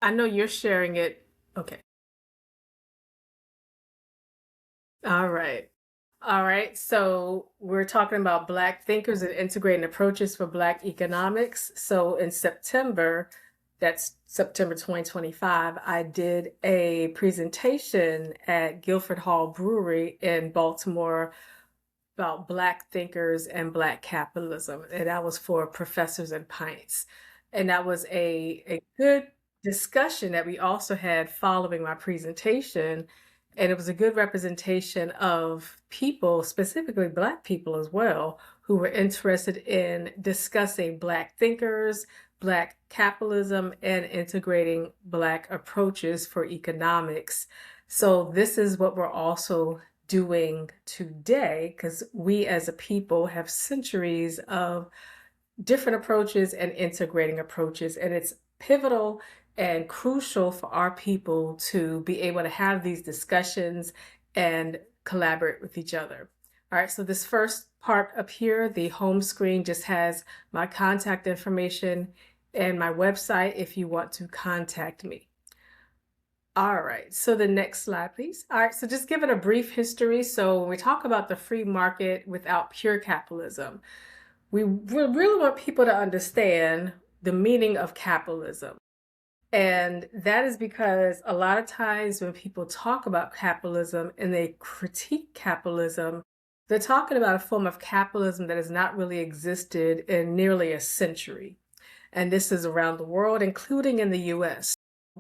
I know you're sharing it. Okay. All right. All right. So we're talking about Black thinkers and integrating approaches for Black economics. So in September, that's September 2025, I did a presentation at Guilford Hall Brewery in Baltimore about Black thinkers and Black capitalism. And that was for professors and pints. And that was a good discussion that we also had following my presentation. And it was a good representation of people, specifically Black people as well, who were interested in discussing Black thinkers, Black capitalism, and integrating Black approaches for economics. So, this is what we're also doing today because we as a people have centuries of different approaches and integrating approaches, and it's pivotal and crucial for our people to be able to have these discussions and collaborate with each other. All right, so this first part up here, the home screen, just has my contact information and my website if you want to contact me. All right, so the next slide, please. All right, so just giving a brief history. So when we talk about the free market without pure capitalism, we really want people to understand the meaning of capitalism. And that is because a lot of times when people talk about capitalism and they critique capitalism, they're talking about a form of capitalism that has not really existed in nearly a century. And this is around the world, including in the US.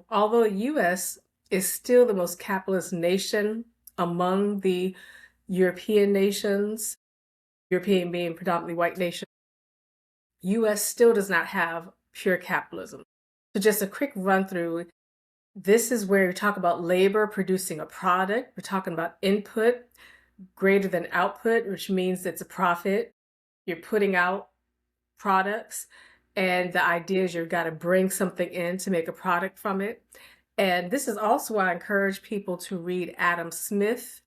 Although the US is still the most capitalist nation among the European nations, European being predominantly white nation, US still does not have pure capitalism. So just a quick run through. This is where we talk about labor producing a product. We're talking about input greater than output, which means it's a profit. You're putting out products, and the idea is you've got to bring something in to make a product from it. And this is also why I encourage people to read Adam Smith,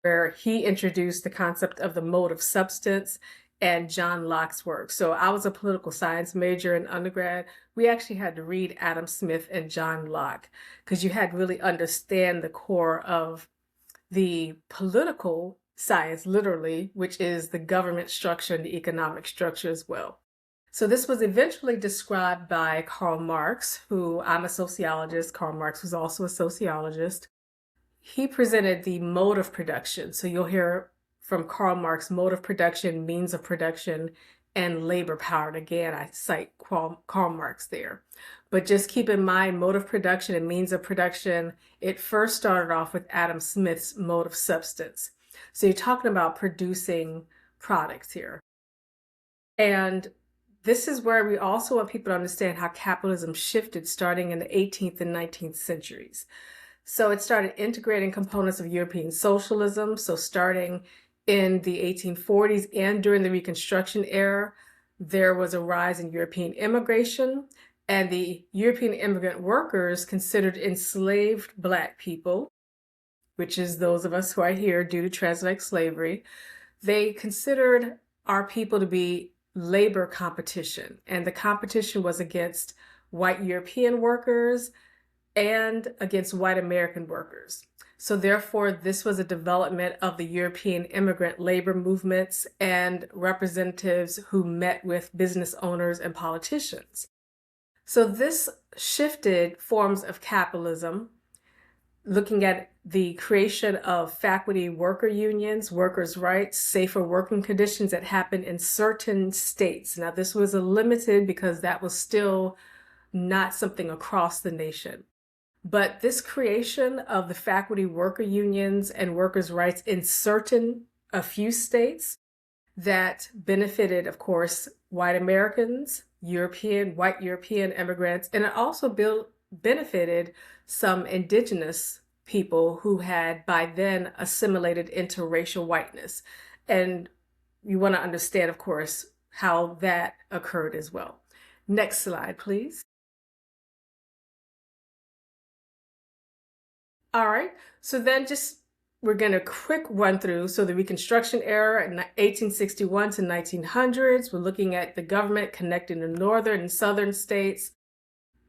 where he introduced the concept of the mode of substance, and John Locke's work. So I was a political science major in undergrad. We actually had to read Adam Smith and John Locke because you had to really understand the core of the political science, literally, which is the government structure and the economic structure as well. So this was eventually described by Karl Marx, who I'm a sociologist. Karl Marx was also a sociologist. He presented the mode of production. So you'll hear from Karl Marx, mode of production, means of production, and labor power. And again, I cite Karl Marx there. But just keep in mind, mode of production and means of production, it first started off with Adam Smith's mode of substance. So you're talking about producing products here. And this is where we also want people to understand how capitalism shifted starting in the 18th and 19th centuries. So it started integrating components of European socialism. So starting in the 1840s and during the Reconstruction era, there was a rise in European immigration, and the European immigrant workers considered enslaved Black people, which is those of us who are here due to transatlantic slavery. They considered our people to be labor competition, and the competition was against white European workers and against white American workers. So therefore, this was a development of the European immigrant labor movements and representatives who met with business owners and politicians. So this shifted forms of capitalism, looking at the creation of faculty worker unions, workers' rights, safer working conditions that happened in certain states. Now, this was limited because that was still not something across the nation. But this creation of the faculty worker unions and workers' rights in a few states that benefited, of course, white Americans, white European immigrants, and it also benefited some indigenous people who had by then assimilated into racial whiteness. And you want to understand, of course, how that occurred as well. Next slide, please. All right, so then we're going to quick run through. So the Reconstruction era in 1861 to 1900s, we're looking at the government connecting the northern and southern states.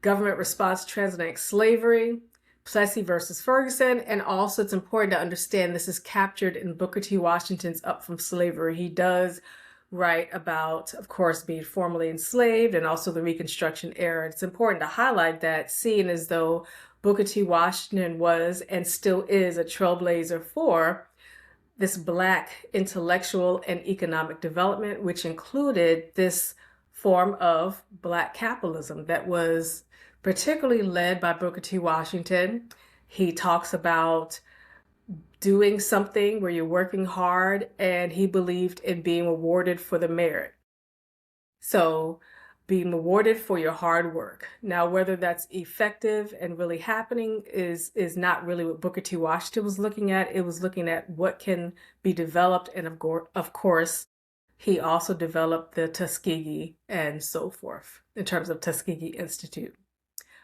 government response to transatlantic slavery, Plessy versus Ferguson, and also it's important to understand this is captured in Booker T. Washington's Up from Slavery. He does write about, of course, being formerly enslaved and also the Reconstruction era. It's important to highlight that, seeing as though Booker T. Washington was and still is a trailblazer for this Black intellectual and economic development, which included this form of Black capitalism that was particularly led by Booker T. Washington. He talks about doing something where you're working hard, and he believed in being rewarded for the merit. So being rewarded for your hard work. Now, whether that's effective and really happening is not really what Booker T. Washington was looking at. It was looking at what can be developed. And of course, he also developed the Tuskegee and so forth in terms of Tuskegee Institute.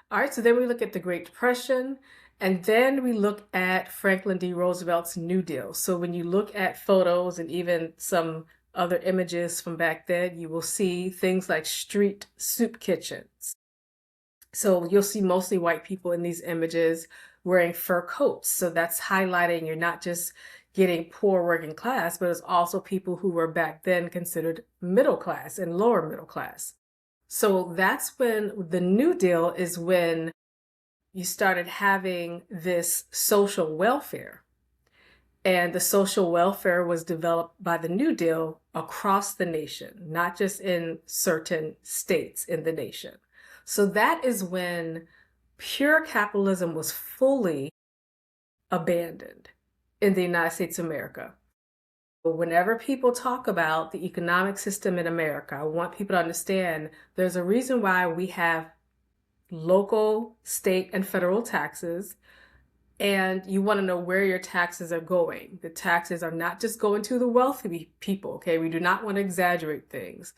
All right, so then we look at the Great Depression, and then we look at Franklin D. Roosevelt's New Deal. So when you look at photos and even some other images from back then, you will see things like street soup kitchens. So you'll see mostly white people in these images wearing fur coats. So that's highlighting you're not just getting poor working class, but it's also people who were back then considered middle class and lower middle class. So that's when the New Deal is when you started having this social welfare. And the social welfare was developed by the New Deal across the nation, not just in certain states in the nation. So that is when pure capitalism was fully abandoned in the United States of America. Whenever people talk about the economic system in America, I want people to understand there's a reason why we have local, state, and federal taxes. And you want to know where your taxes are going. The taxes are not just going to the wealthy people, okay? We do not want to exaggerate things.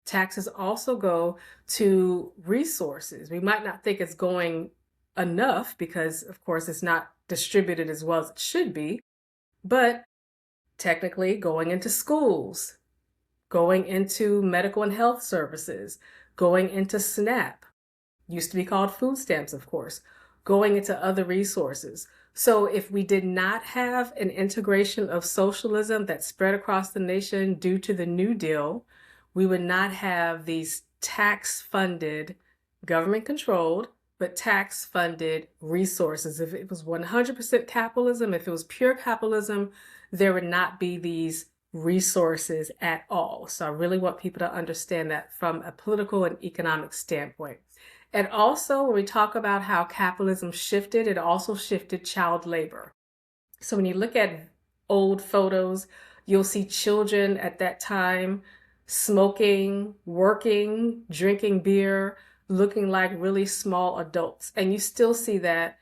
Taxes also go to resources. We might not think it's going enough because, of course, it's not distributed as well as it should be, but technically going into schools, going into medical and health services, going into SNAP, used to be called food stamps, of course, going into other resources. So if we did not have an integration of socialism that spread across the nation due to the New Deal, we would not have these tax-funded, government-controlled, but tax-funded resources. If it was 100% capitalism, if it was pure capitalism, there would not be these resources at all. So I really want people to understand that from a political and economic standpoint. And also, when we talk about how capitalism shifted, it also shifted child labor. So when you look at old photos, you'll see children at that time smoking, working, drinking beer, looking like really small adults. And you still see that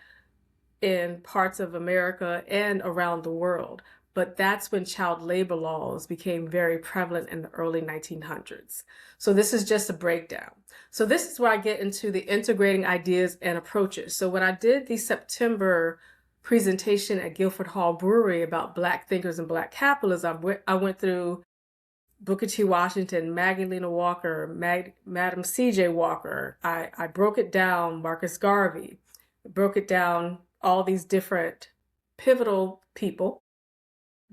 in parts of America and around the world. But that's when child labor laws became very prevalent in the early 1900s. So this is just a breakdown. So this is where I get into the integrating ideas and approaches. So when I did the September presentation at Guilford Hall Brewery about Black thinkers and Black capitalism, I went through Booker T. Washington, Magdalena Walker, Madam C.J. Walker. I broke it down, Marcus Garvey, broke it down, all these different pivotal people.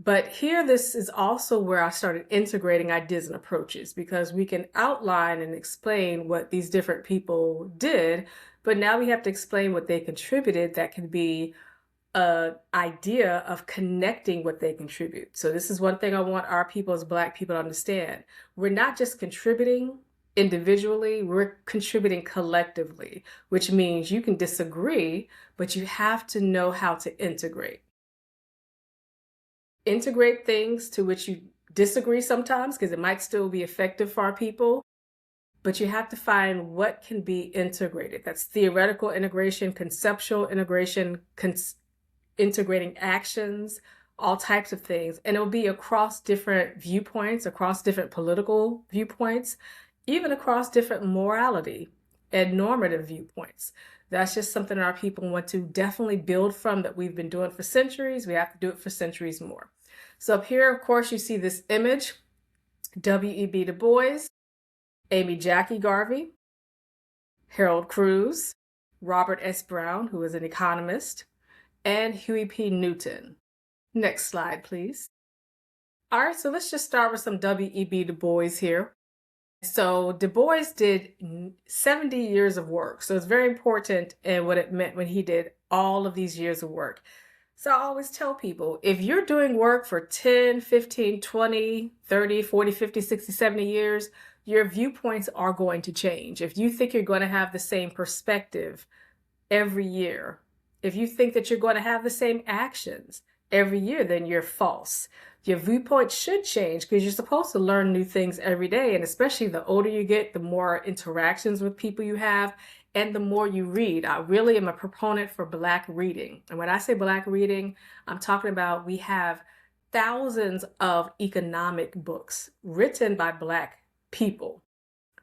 But here, this is also where I started integrating ideas and approaches, because we can outline and explain what these different people did, but now we have to explain what they contributed that can be an idea of connecting what they contribute. So this is one thing I want our people as Black people to understand. We're not just contributing individually, we're contributing collectively, which means you can disagree, but you have to know how to integrate. Integrate things to which you disagree sometimes, because it might still be effective for our people, but you have to find what can be integrated. That's theoretical integration, conceptual integration, integrating actions, all types of things. And it'll be across different viewpoints, across different political viewpoints, even across different morality and normative viewpoints. That's just something our people want to definitely build from, that we've been doing for centuries. We have to do it for centuries more. So up here, of course, you see this image, W.E.B. Du Bois, Amy Jackie Garvey. Harold Cruz, Robert S. Brown, who is an economist, and Huey P. Newton. Next slide, please. All right, so let's just start with some W.E.B. Du Bois here. So Du Bois did 70 years of work. So it's very important in what it meant when he did all of these years of work. So I always tell people, if you're doing work for 10, 15, 20, 30, 40, 50, 60, 70 years, your viewpoints are going to change. If you think you're going to have the same perspective every year, if you think that you're going to have the same actions every year, then you're false. Your viewpoint should change because you're supposed to learn new things every day. And especially the older you get, the more interactions with people you have and the more you read. I really am a proponent for Black reading. And when I say Black reading, I'm talking about we have thousands of economic books written by Black people.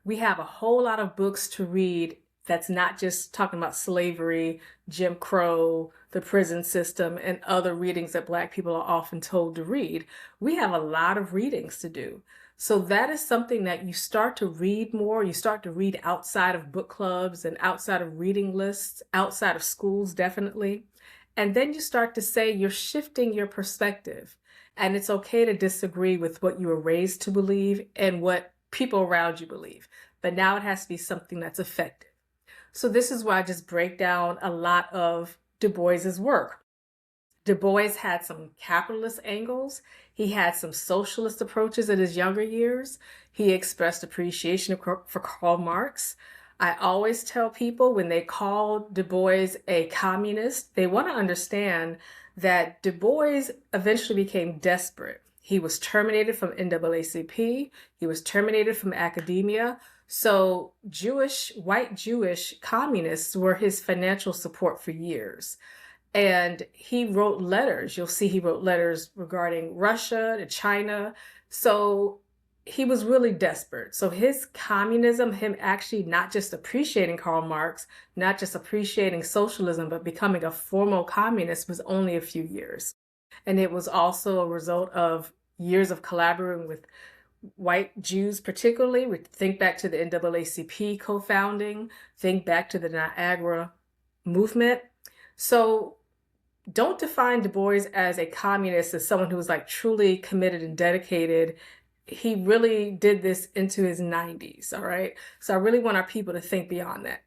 We have a whole lot of books to read that's not just talking about slavery, Jim Crow, the prison system, and other readings that Black people are often told to read. We have a lot of readings to do. So that is something that you start to read more. You start to read outside of book clubs and outside of reading lists, outside of schools, definitely. And then you start to say you're shifting your perspective. And it's okay to disagree with what you were raised to believe and what people around you believe. But now it has to be something that's effective. So this is why I just break down a lot of Du Bois's work. Du Bois had some capitalist angles. He had some socialist approaches in his younger years. He expressed appreciation for Karl Marx. I always tell people when they call Du Bois a communist, they want to understand that Du Bois eventually became desperate. He was terminated from NAACP. He was terminated from academia. So white Jewish communists were his financial support for years. And he wrote letters. You'll see he wrote letters regarding Russia to China. So he was really desperate. So his communism, him actually not just appreciating Karl Marx, not just appreciating socialism, but becoming a formal communist was only a few years. And it was also a result of years of collaborating with white Jews particularly. We think back to the NAACP co-founding, think back to the Niagara movement. So don't define Du Bois as a communist as someone who was like truly committed and dedicated. He really did this into his 90s, all right? So I really want our people to think beyond that.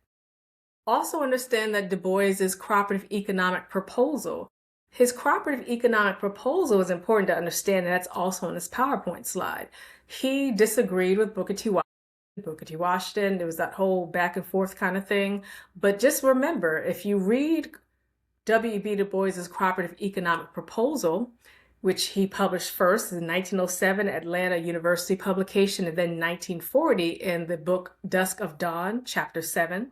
Also understand that Du Bois's cooperative economic proposal, his cooperative economic proposal is important to understand, and that's also on this PowerPoint slide. He disagreed with Booker T. Washington. There was that whole back and forth kind of thing. But just remember, if you read W.E.B. Du Bois's cooperative economic proposal, which he published first in 1907 Atlanta University publication, and then 1940 in the book Dusk of Dawn, Chapter 7,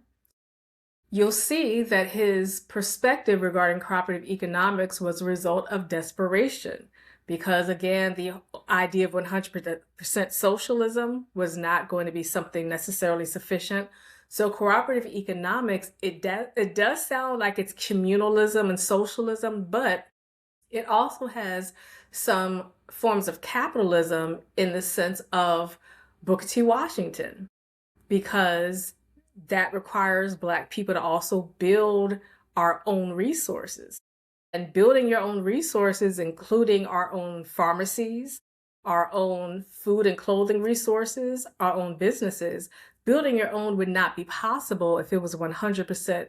you'll see that his perspective regarding cooperative economics was a result of desperation. Because again, the idea of 100% socialism was not going to be something necessarily sufficient. So cooperative economics, it does sound like it's communalism and socialism, but it also has some forms of capitalism in the sense of Booker T. Washington, because that requires Black people to also build our own resources. And building your own resources, including our own pharmacies, our own food and clothing resources, our own businesses, building your own would not be possible if it was 100%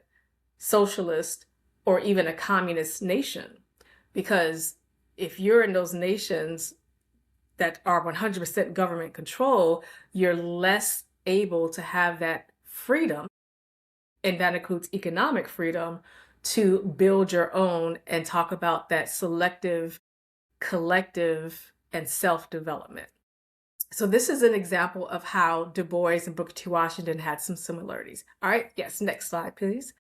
socialist or even a communist nation. Because if you're in those nations that are 100% government control, you're less able to have that freedom, and that includes economic freedom, to build your own and talk about that selective, collective, and self-development. So this is an example of how Du Bois and Booker T. Washington had some similarities. All right, yes, next slide, please.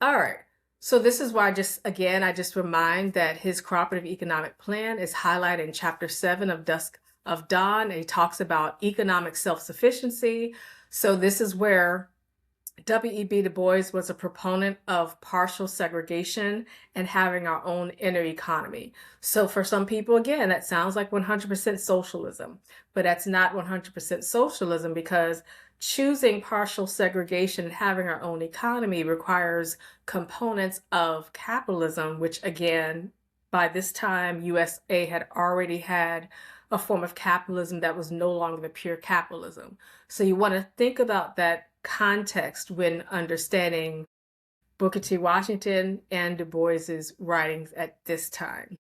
All right, so this is why I just remind that his cooperative economic plan is highlighted in Chapter 7 of Dusk of Dawn, and he talks about economic self-sufficiency. So this is where W.E.B. Du Bois was a proponent of partial segregation and having our own inner economy. So for some people, again, that sounds like 100% socialism, but that's not 100% socialism, because choosing partial segregation and having our own economy requires components of capitalism, which again, by this time, USA had already had a form of capitalism that was no longer the pure capitalism. So you want to think about that context when understanding Booker T. Washington and Du Bois's writings at this time.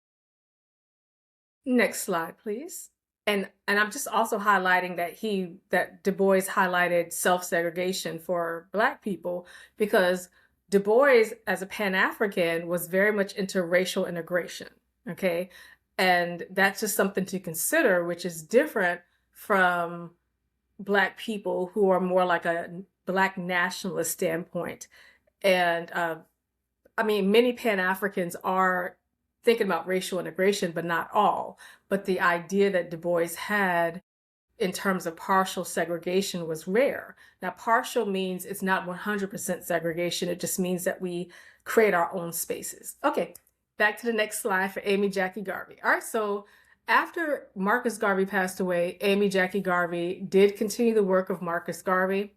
Next slide, please. And I'm just also highlighting that Du Bois highlighted self-segregation for Black people because Du Bois, as a Pan-African, was very much into racial integration. Okay, and that's just something to consider, which is different from Black people who are more like a Black nationalist standpoint. And I mean, many Pan-Africans are thinking about racial integration, but not all. But the idea that Du Bois had in terms of partial segregation was rare. Now, partial means it's not 100% segregation. It just means that we create our own spaces. Okay, back to the next slide for Amy Jackie Garvey. All right, so after Marcus Garvey passed away, Amy Jackie Garvey did continue the work of Marcus Garvey.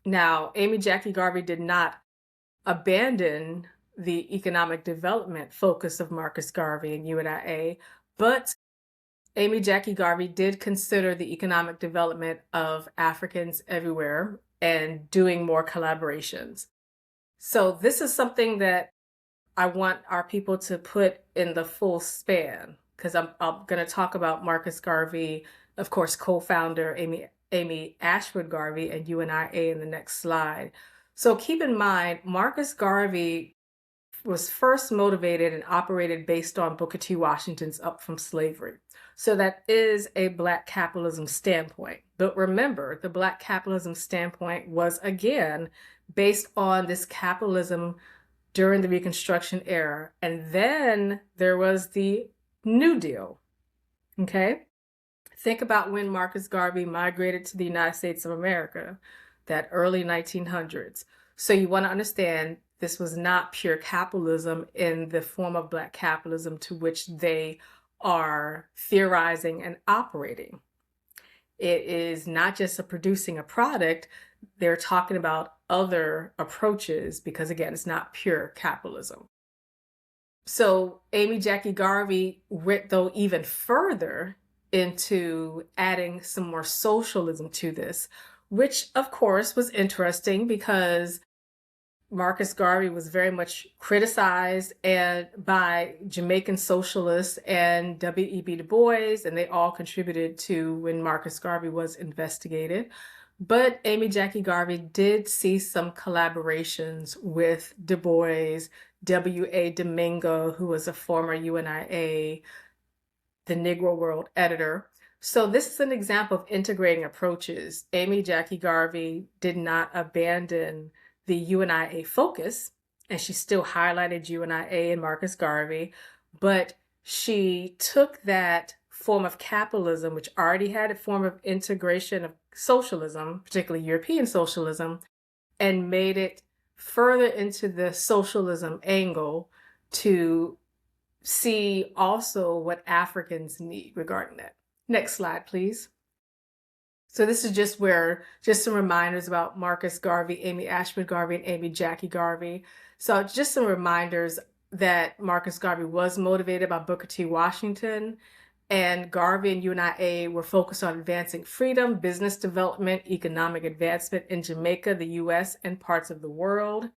Now, Amy Jackie Garvey did not abandon the economic development focus of Marcus Garvey and UNIA, but Amy Jackie Garvey did consider the economic development of Africans everywhere and doing more collaborations. So this is something that I want our people to put in the full span, because I'm going to talk about Marcus Garvey, of course, co-founder Amy Ashford Garvey and UNIA in the next slide. So keep in mind, Marcus Garvey was first motivated and operated based on Booker T. Washington's Up From Slavery. So that is a Black capitalism standpoint. But remember, the Black capitalism standpoint was, again, based on this capitalism during the Reconstruction era. And then there was the New Deal, okay? Think about when Marcus Garvey migrated to the United States of America, that early 1900s. So you want to understand this was not pure capitalism in the form of Black capitalism to which they are theorizing and operating. It is not just producing a product. They're talking about other approaches because, again, it's not pure capitalism. So Amy Jackie Garvey went, though, even further into adding some more socialism to this, which, of course, was interesting because Marcus Garvey was very much criticized by Jamaican socialists and W.E.B. Du Bois, and they all contributed to when Marcus Garvey was investigated. But Amy Jackie Garvey did see some collaborations with Du Bois, W.A. Domingo, who was a former UNIA, the Negro World editor. So this is an example of integrating approaches. Amy Jackie Garvey did not abandon the UNIA focus, and she still highlighted UNIA and Marcus Garvey, but she took that form of capitalism, which already had a form of integration of socialism, particularly European socialism, and made it further into the socialism angle to see also what Africans need regarding that. Next slide, please. So this is just some reminders about Marcus Garvey, Amy Ashford Garvey, and Amy Jackie Garvey. So just some reminders that Marcus Garvey was motivated by Booker T. Washington, and Garvey and UNIA were focused on advancing freedom, business development, economic advancement in Jamaica, the US, and parts of the world.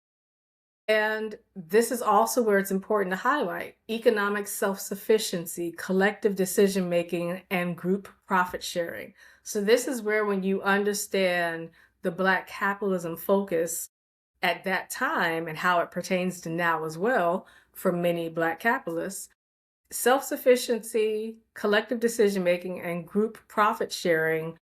And this is also where it's important to highlight economic self-sufficiency, collective decision-making, and group profit sharing. So this is where, when you understand the Black capitalism focus at that time and how it pertains to now as well for many Black capitalists, self-sufficiency, collective decision-making, and group profit sharing,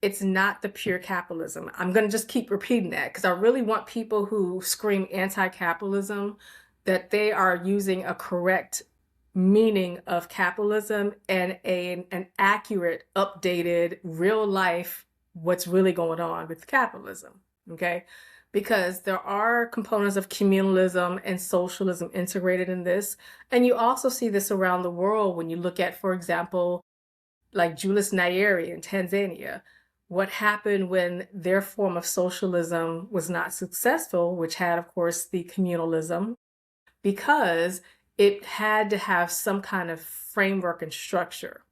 it's not the pure capitalism. I'm going to just keep repeating that because I really want people who scream anti-capitalism that they are using a correct meaning of capitalism and an accurate, updated, real life, what's really going on with capitalism, okay? Because there are components of communalism and socialism integrated in this. And you also see this around the world when you look at, for example, like Julius Nyerere in Tanzania. what happened when their form of socialism was not successful, which had, of course, the communalism, because it had to have some kind of framework and structure.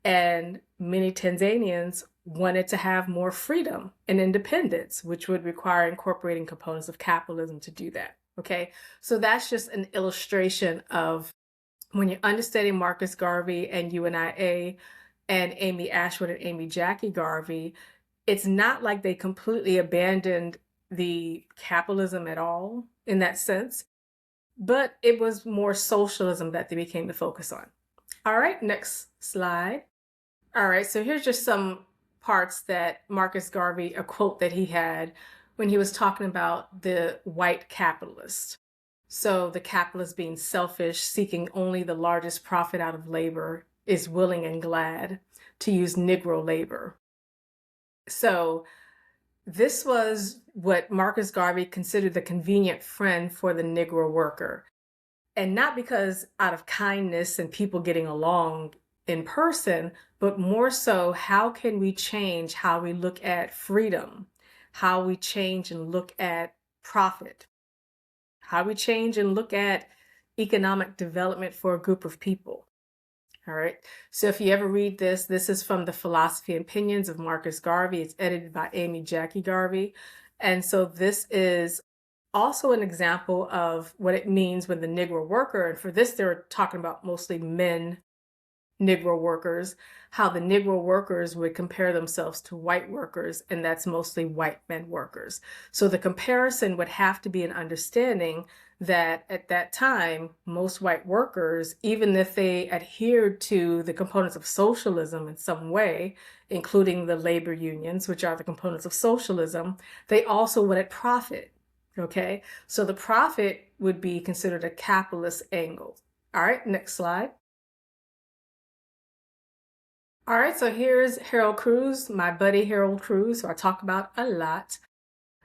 And many Tanzanians wanted to have more freedom and independence, which would require incorporating components of capitalism to do that. Okay, so that's just an illustration of when you're understanding Marcus Garvey and UNIA and Amy Ashwood and Amy Jackie Garvey, it's not like they completely abandoned the capitalism at all in that sense, but it was more socialism that they became the focus on. All right, next slide. All right, so here's just some parts that Marcus Garvey, a quote that he had when he was talking about the white capitalist. So the capitalist being selfish, seeking only the largest profit out of labor, is willing and glad to use Negro labor. So this was what Marcus Garvey considered the convenient friend for the Negro worker. And not because out of kindness and people getting along in person, but more so, how can we change how we look at freedom, how we change and look at profit, how we change and look at economic development for a group of people. All right. So if you ever read this, this is from the Philosophy and Opinions of Marcus Garvey. It's edited by Amy Jackie Garvey. And so this is also an example of what it means when the Negro worker, and for this, they're talking about mostly men Negro workers, how the Negro workers would compare themselves to white workers, and that's mostly white men workers. So the comparison would have to be an understanding that at that time, most white workers, even if they adhered to the components of socialism in some way, including the labor unions, which are the components of socialism, they also wanted profit. Okay, so the profit would be considered a capitalist angle. All right, next slide. All right, so here's Harold Cruz, my buddy Harold Cruz, who I talk about a lot.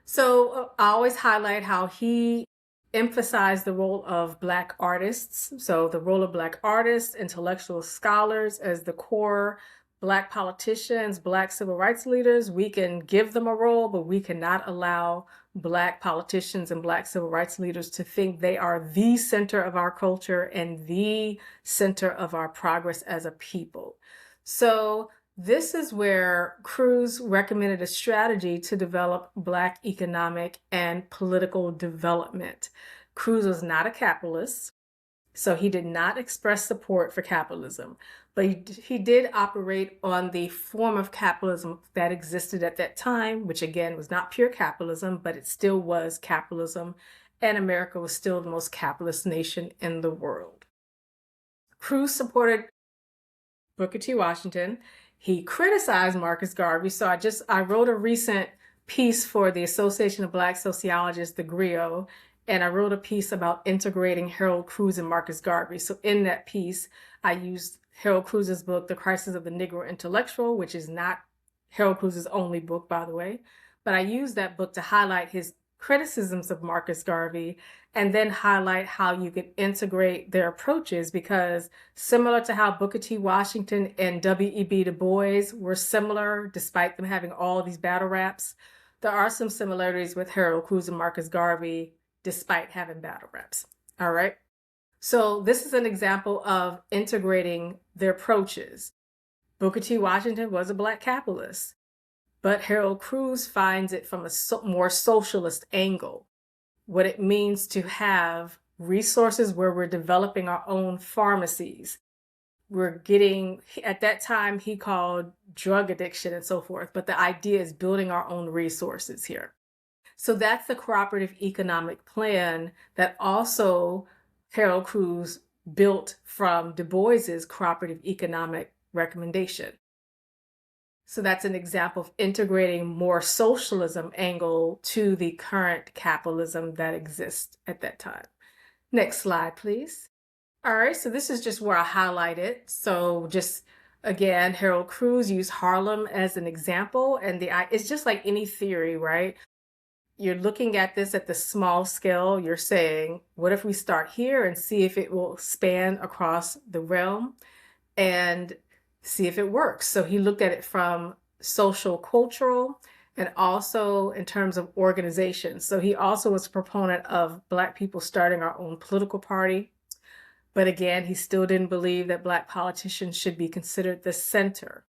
So I always highlight how he emphasized the role of Black artists. So the role of Black artists, intellectual scholars as the core, Black politicians, Black civil rights leaders. We can give them a role, but we cannot allow Black politicians and Black civil rights leaders to think they are the center of our culture and the center of our progress as a people. So this is where Cruz recommended a strategy to develop Black economic and political development. Cruz was not a capitalist, so he did not express support for capitalism, but he did operate on the form of capitalism that existed at that time, which again was not pure capitalism, but it still was capitalism, and America was still the most capitalist nation in the world. Cruz supported Booker T. Washington. He criticized Marcus Garvey. So I wrote a recent piece for the Association of Black Sociologists, the GRIO, and I wrote a piece about integrating Harold Cruz and Marcus Garvey. So in that piece, I used Harold Cruz's book, The Crisis of the Negro Intellectual, which is not Harold Cruz's only book, by the way, but I used that book to highlight his criticisms of Marcus Garvey and then highlight how you could integrate their approaches, because similar to how Booker T. Washington and W.E.B. Du Bois were similar, despite them having all these battle raps, there are some similarities with Harold Cruz and Marcus Garvey, despite having battle raps. All right. So this is an example of integrating their approaches. Booker T. Washington was a Black capitalist, but Harold Cruz finds it from a more socialist angle, what it means to have resources where we're developing our own pharmacies. We're getting, at that time, he called drug addiction and so forth, but the idea is building our own resources here. So that's the cooperative economic plan that also Harold Cruz built from Du Bois's cooperative economic recommendation. So that's an example of integrating more socialism angle to the current capitalism that exists at that time. Next slide, please. All right, so this is just where I highlight it. So just again, Harold Cruz used Harlem as an example, and it's just like any theory, right? You're looking at this at the small scale. You're saying, what if we start here and see if it will span across the realm and see if it works? So he looked at it from social, cultural, and also in terms of organization. So he also was a proponent of Black people starting our own political party. But again, he still didn't believe that Black politicians should be considered the center.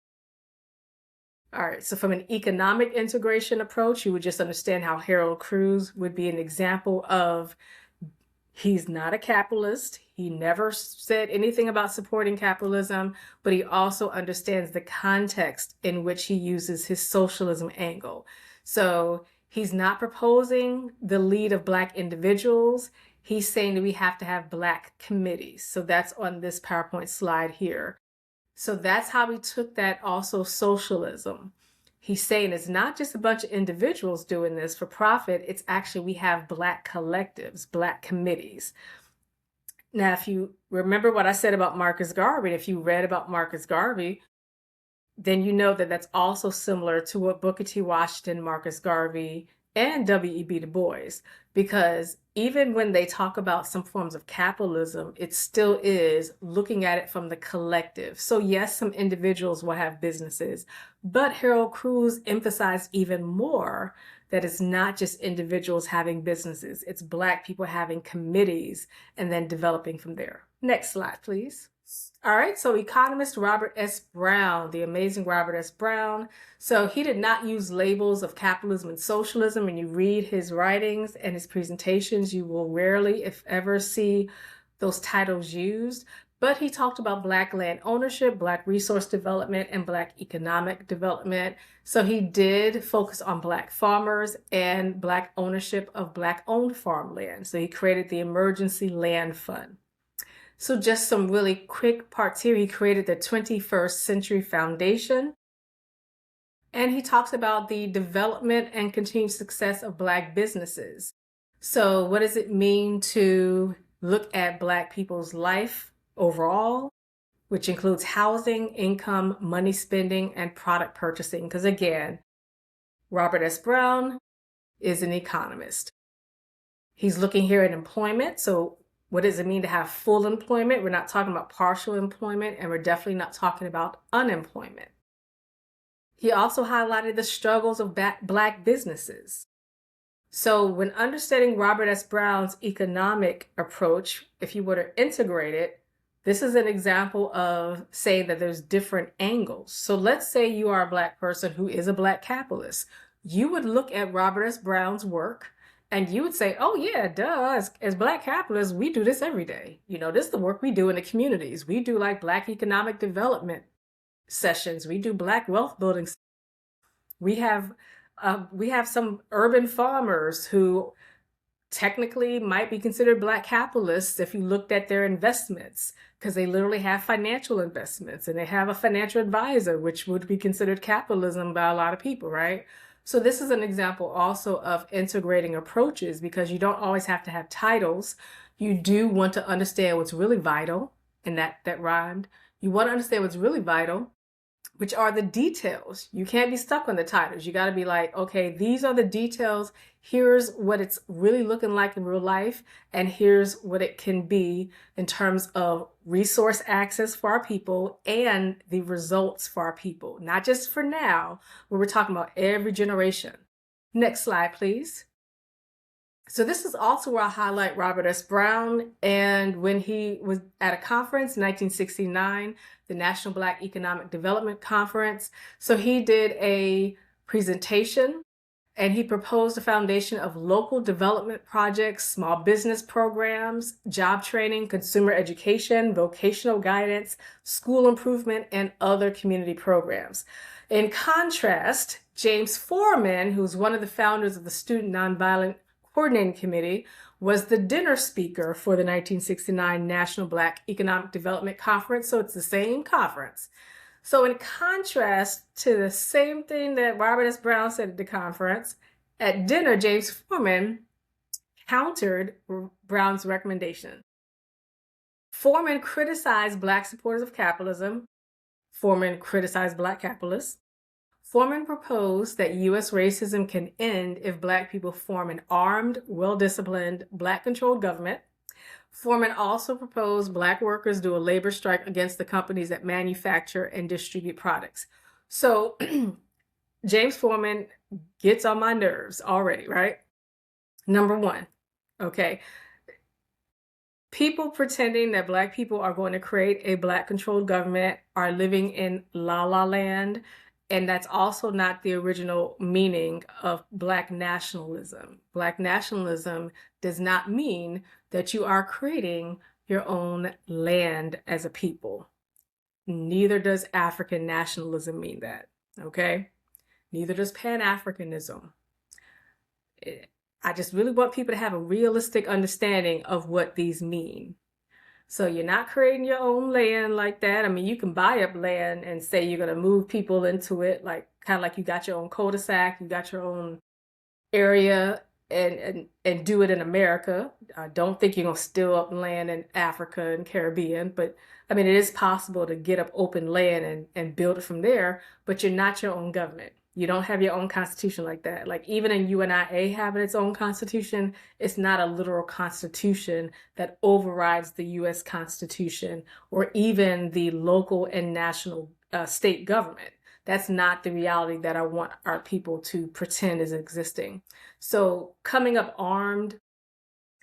All right, so from an economic integration approach, you would just understand how Harold Cruse would be an example of he's not a capitalist. He never said anything about supporting capitalism, but he also understands the context in which he uses his socialism angle. So he's not proposing the lead of Black individuals. He's saying that we have to have Black committees. So that's on this PowerPoint slide here. So that's how he took that also socialism. He's saying it's not just a bunch of individuals doing this for profit. It's actually we have Black collectives, Black committees. Now, if you remember what I said about Marcus Garvey, if you read about Marcus Garvey, then you know that that's also similar to what Booker T. Washington, Marcus Garvey, and W.E.B. Du Bois, because even when they talk about some forms of capitalism, it still is looking at it from the collective. So yes, some individuals will have businesses, but Harold Cruse emphasized even more that it's not just individuals having businesses, it's Black people having committees and then developing from there. Next slide, please. All right, so economist Robert S. Brown, the amazing Robert S. Brown. So he did not use labels of capitalism and socialism. When you read his writings and his presentations, you will rarely, if ever, see those titles used. But he talked about Black land ownership, Black resource development, and Black economic development. So he did focus on Black farmers and Black ownership of Black-owned farmland. So he created the Emergency Land Fund. So just some really quick parts here. He created the 21st Century Foundation. And he talks about the development and continued success of Black businesses. So what does it mean to look at Black people's life overall, which includes housing, income, money spending, and product purchasing? Because again, Robert S. Brown is an economist. He's looking here at employment. So what does it mean to have full employment? We're not talking about partial employment, and we're definitely not talking about unemployment. He also highlighted the struggles of Black businesses. So when understanding Robert S. Brown's economic approach, if you were to integrate it, this is an example of saying that there's different angles. So let's say you are a Black person who is a Black capitalist. You would look at Robert S. Brown's work and you would say, oh yeah, duh, as Black capitalists, we do this every day. You know, this is the work we do in the communities. We do like Black economic development sessions. We do Black wealth building. We have some urban farmers who technically might be considered Black capitalists if you looked at their investments, because they literally have financial investments and they have a financial advisor, which would be considered capitalism by a lot of people, right? So this is an example also of integrating approaches, because you don't always have to have titles. You do want to understand what's really vital, and that rhymed. You want to understand what's really vital, which are the details. You can't be stuck on the titles. You got to be like, okay, these are the details. Here's what it's really looking like in real life. And here's what it can be in terms of resource access for our people and the results for our people. Not just for now, but we're talking about every generation. Next slide, please. So this is also where I highlight Robert S. Brown. And when he was at a conference in 1969, the National Black Economic Development Conference. So he did a presentation and he proposed a foundation of local development projects, small business programs, job training, consumer education, vocational guidance, school improvement, and other community programs. In contrast, James Foreman, who's one of the founders of the Student Nonviolent Coordinating Committee, was the dinner speaker for the 1969 National Black Economic Development Conference. So it's the same conference. So in contrast to the same thing that Robert S. Brown said at the conference, at dinner, James Foreman countered Brown's recommendation. Foreman criticized Black supporters of capitalism. Foreman criticized Black capitalists. Foreman proposed that U.S. racism can end if Black people form an armed, well-disciplined, Black-controlled government. Foreman also proposed Black workers do a labor strike against the companies that manufacture and distribute products. So James Foreman gets on my nerves already, right? Number one, okay, people pretending that Black people are going to create a Black controlled government are living in la la land. And that's also not the original meaning of Black nationalism. Black nationalism does not mean that you are creating your own land as a people. Neither does African nationalism mean that, okay? Neither does Pan-Africanism. I just really want people to have a realistic understanding of what these mean. So you're not creating your own land like that. I mean, you can buy up land and say you're going to move people into it, like kind of like you got your own cul-de-sac, you got your own area, and do it in America. I don't think you're going to steal up land in Africa and Caribbean, but I mean, it is possible to get up open land and build it from there, but you're not your own government. You don't have your own constitution like that. Like even in UNIA having its own constitution, it's not a literal constitution that overrides the US Constitution or even the local and national state government. That's not the reality that I want our people to pretend is existing. So coming up armed,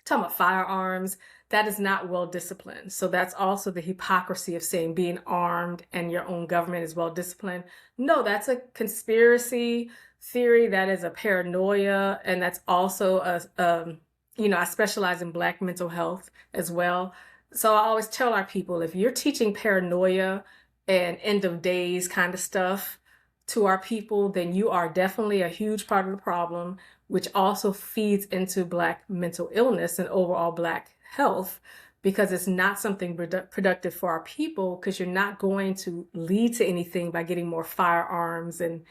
talking about firearms, that is not well disciplined. So that's also the hypocrisy of saying being armed and your own government is well disciplined. No, that's a conspiracy theory. That is a paranoia. And that's also I specialize in Black mental health as well. So I always tell our people, if you're teaching paranoia and end of days kind of stuff to our people, then you are definitely a huge part of the problem, which also feeds into Black mental illness and overall Black health, because it's not something productive for our people, because you're not going to lead to anything by getting more firearms and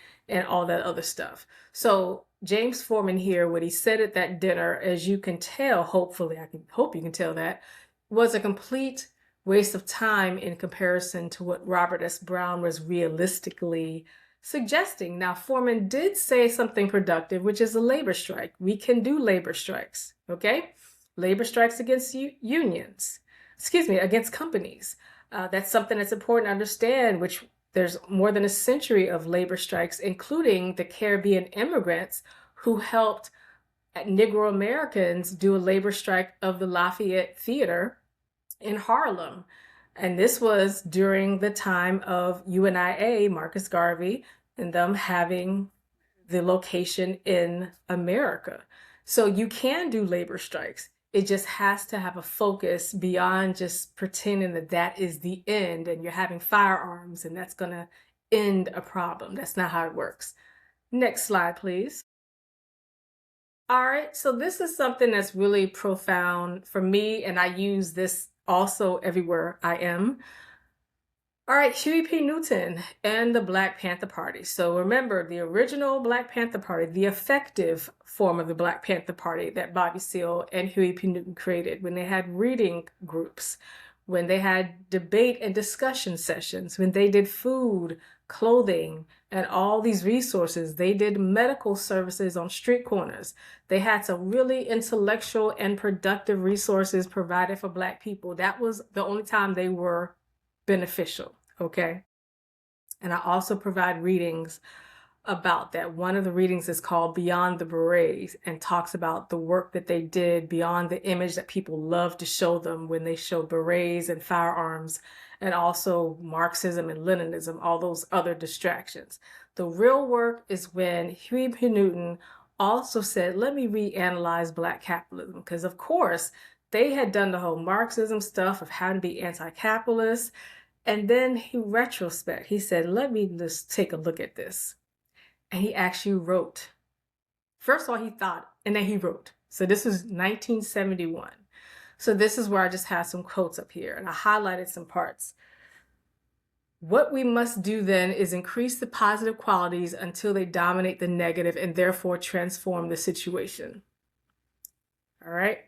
all that other stuff. So James Foreman here, what he said at that dinner, as you can tell, hopefully, I can hope you can tell that, was a complete waste of time in comparison to what Robert S. Brown was realistically suggesting. Now, Foreman did say something productive, which is a labor strike. We can do labor strikes, okay? Labor strikes against unions, against companies. That's something that's important to understand, which there's more than a century of labor strikes, including the Caribbean immigrants who helped Negro Americans do a labor strike of the Lafayette Theater in Harlem. And this was during the time of UNIA, Marcus Garvey, and them having the location in America. So you can do labor strikes. It just has to have a focus beyond just pretending that that is the end and you're having firearms and that's going to end a problem. That's not how it works. Next slide, please. All right, so this is something that's really profound for me, and I use this also everywhere I am. All right, Huey P. Newton and the Black Panther Party. So remember, the original Black Panther Party, the effective form of the Black Panther Party that Bobby Seale and Huey P. Newton created, when they had reading groups, when they had debate and discussion sessions, when they did food, clothing, and all these resources. They did medical services on street corners. They had some really intellectual and productive resources provided for Black people. That was the only time they were beneficial, okay? And I also provide readings about that. One of the readings is called Beyond the Berets and talks about the work that they did beyond the image that people love to show them when they show berets and firearms, and also Marxism and Leninism, all those other distractions. The real work is when Huey P. Newton also said, let me reanalyze Black capitalism, because of course they had done the whole Marxism stuff of how to be anti-capitalist. And then he said, let me just take a look at this. And he actually wrote. First of all, he thought, and then he wrote. So this was 1971. So this is where I just have some quotes up here, and I highlighted some parts. What we must do then is increase the positive qualities until they dominate the negative and therefore transform the situation. All right.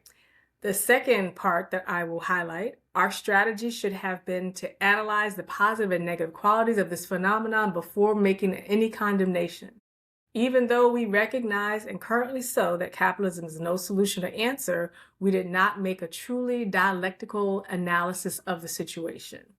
The second part that I will highlight, our strategy should have been to analyze the positive and negative qualities of this phenomenon before making any condemnation. Even though we recognize, and currently so, that capitalism is no solution or answer, we did not make a truly dialectical analysis of the situation.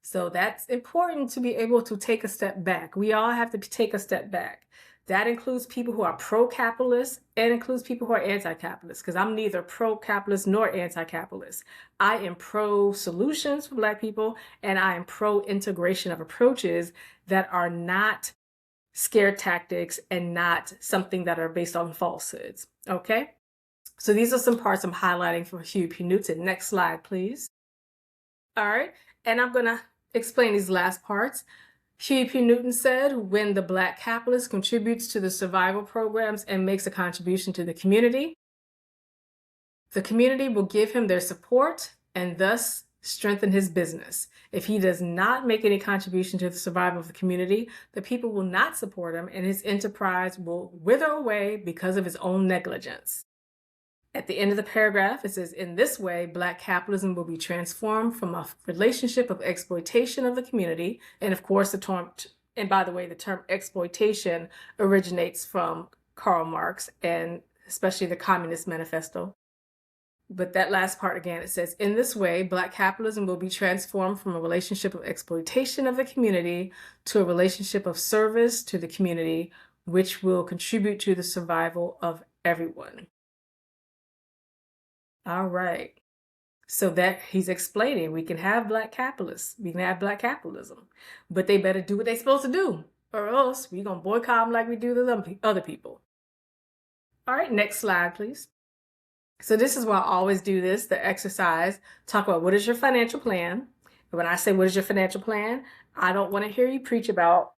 So that's important to be able to take a step back. We all have to take a step back. That includes people who are pro-capitalist and includes people who are anti-capitalist, because I'm neither pro-capitalist nor anti-capitalist. I am pro-solutions for Black people, and I am pro-integration of approaches that are not scare tactics and not something that are based on falsehoods. Okay? So these are some parts I'm highlighting for Huey P. Newton. Next slide, please. All right, and I'm going to explain these last parts. Huey P. Newton said, when the Black capitalist contributes to the survival programs and makes a contribution to the community will give him their support and thus strengthen his business. If he does not make any contribution to the survival of the community, the people will not support him and his enterprise will wither away because of his own negligence. At the end of the paragraph, it says, in this way, Black capitalism will be transformed from a relationship of exploitation of the community. And of course, the term exploitation originates from Karl Marx and especially the Communist Manifesto. But that last part again, it says, in this way, Black capitalism will be transformed from a relationship of exploitation of the community to a relationship of service to the community, which will contribute to the survival of everyone. All right. So that he's explaining, we can have Black capitalists, we can have Black capitalism, but they better do what they're supposed to do, or else we're going to boycott them like we do the other people. All right, next slide, please. So this is why I always do this, the exercise, talk about what is your financial plan. And when I say what is your financial plan, I don't want to hear you preach about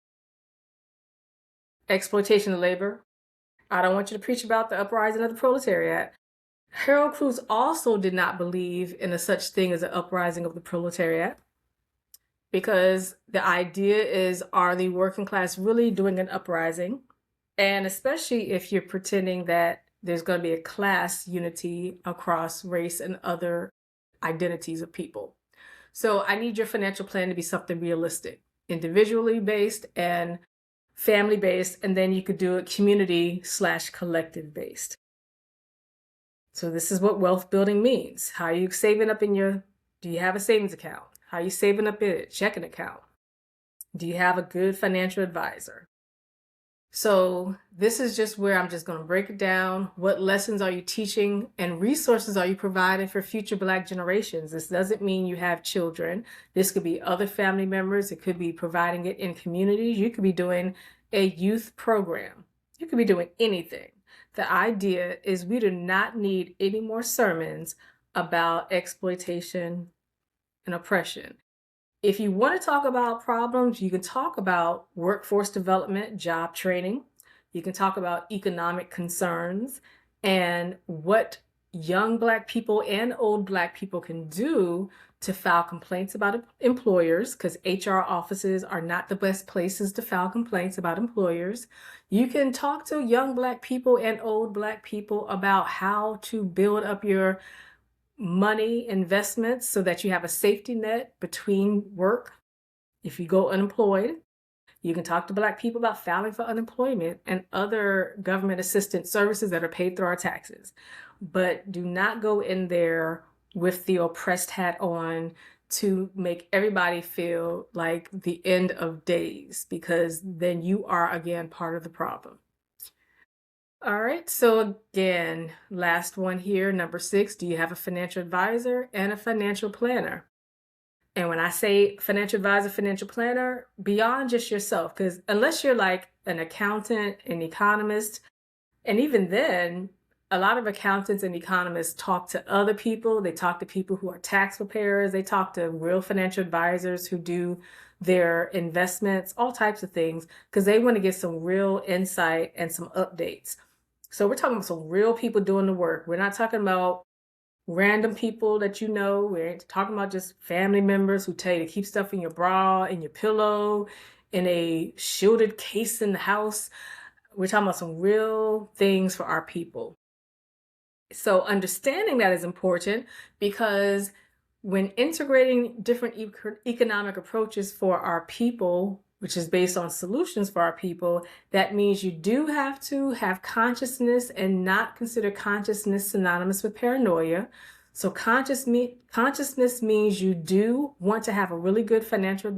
exploitation of labor. I don't want you to preach about the uprising of the proletariat. Harold Cruse also did not believe in a such thing as an uprising of the proletariat, because the idea is, are the working class really doing an uprising? And especially if you're pretending that there's going to be a class unity across race and other identities of people. So I need your financial plan to be something realistic, individually based and family based, and then you could do it community/collective based. So this is what wealth building means. How are you saving up do you have a savings account? How are you saving up in a checking account? Do you have a good financial advisor? So this is just where I'm just going to break it down. What lessons are you teaching and resources are you providing for future Black generations? This doesn't mean you have children. This could be other family members. It could be providing it in communities. You could be doing a youth program. You could be doing anything. The idea is we do not need any more sermons about exploitation and oppression. If you want to talk about problems, you can talk about workforce development, job training. You can talk about economic concerns and what young Black people and old Black people can do to file complaints about employers, because HR offices are not the best places to file complaints about employers. You can talk to young Black people and old Black people about how to build up your money investments so that you have a safety net between work. If you go unemployed, you can talk to Black people about filing for unemployment and other government assistance services that are paid through our taxes. But do not go in there with the oppressed hat on to make everybody feel like the end of days, because then you are again part of the problem. All right, so again, last one here, number 6, do you have a financial advisor and a financial planner? And when I say financial advisor, financial planner, beyond just yourself, because unless you're like an accountant, an economist, and even then, a lot of accountants and economists talk to other people. They talk to people who are tax preparers. They talk to real financial advisors who do their investments, all types of things, because they want to get some real insight and some updates. So we're talking about some real people doing the work. We're not talking about random people that you know. We're talking about just family members who tell you to keep stuff in your bra, in your pillow, in a shielded case in the house. We're talking about some real things for our people. So understanding that is important, because when integrating different economic approaches for our people, which is based on solutions for our people, that means you do have to have consciousness and not consider consciousness synonymous with paranoia. So consciousness means you do want to have a really good financial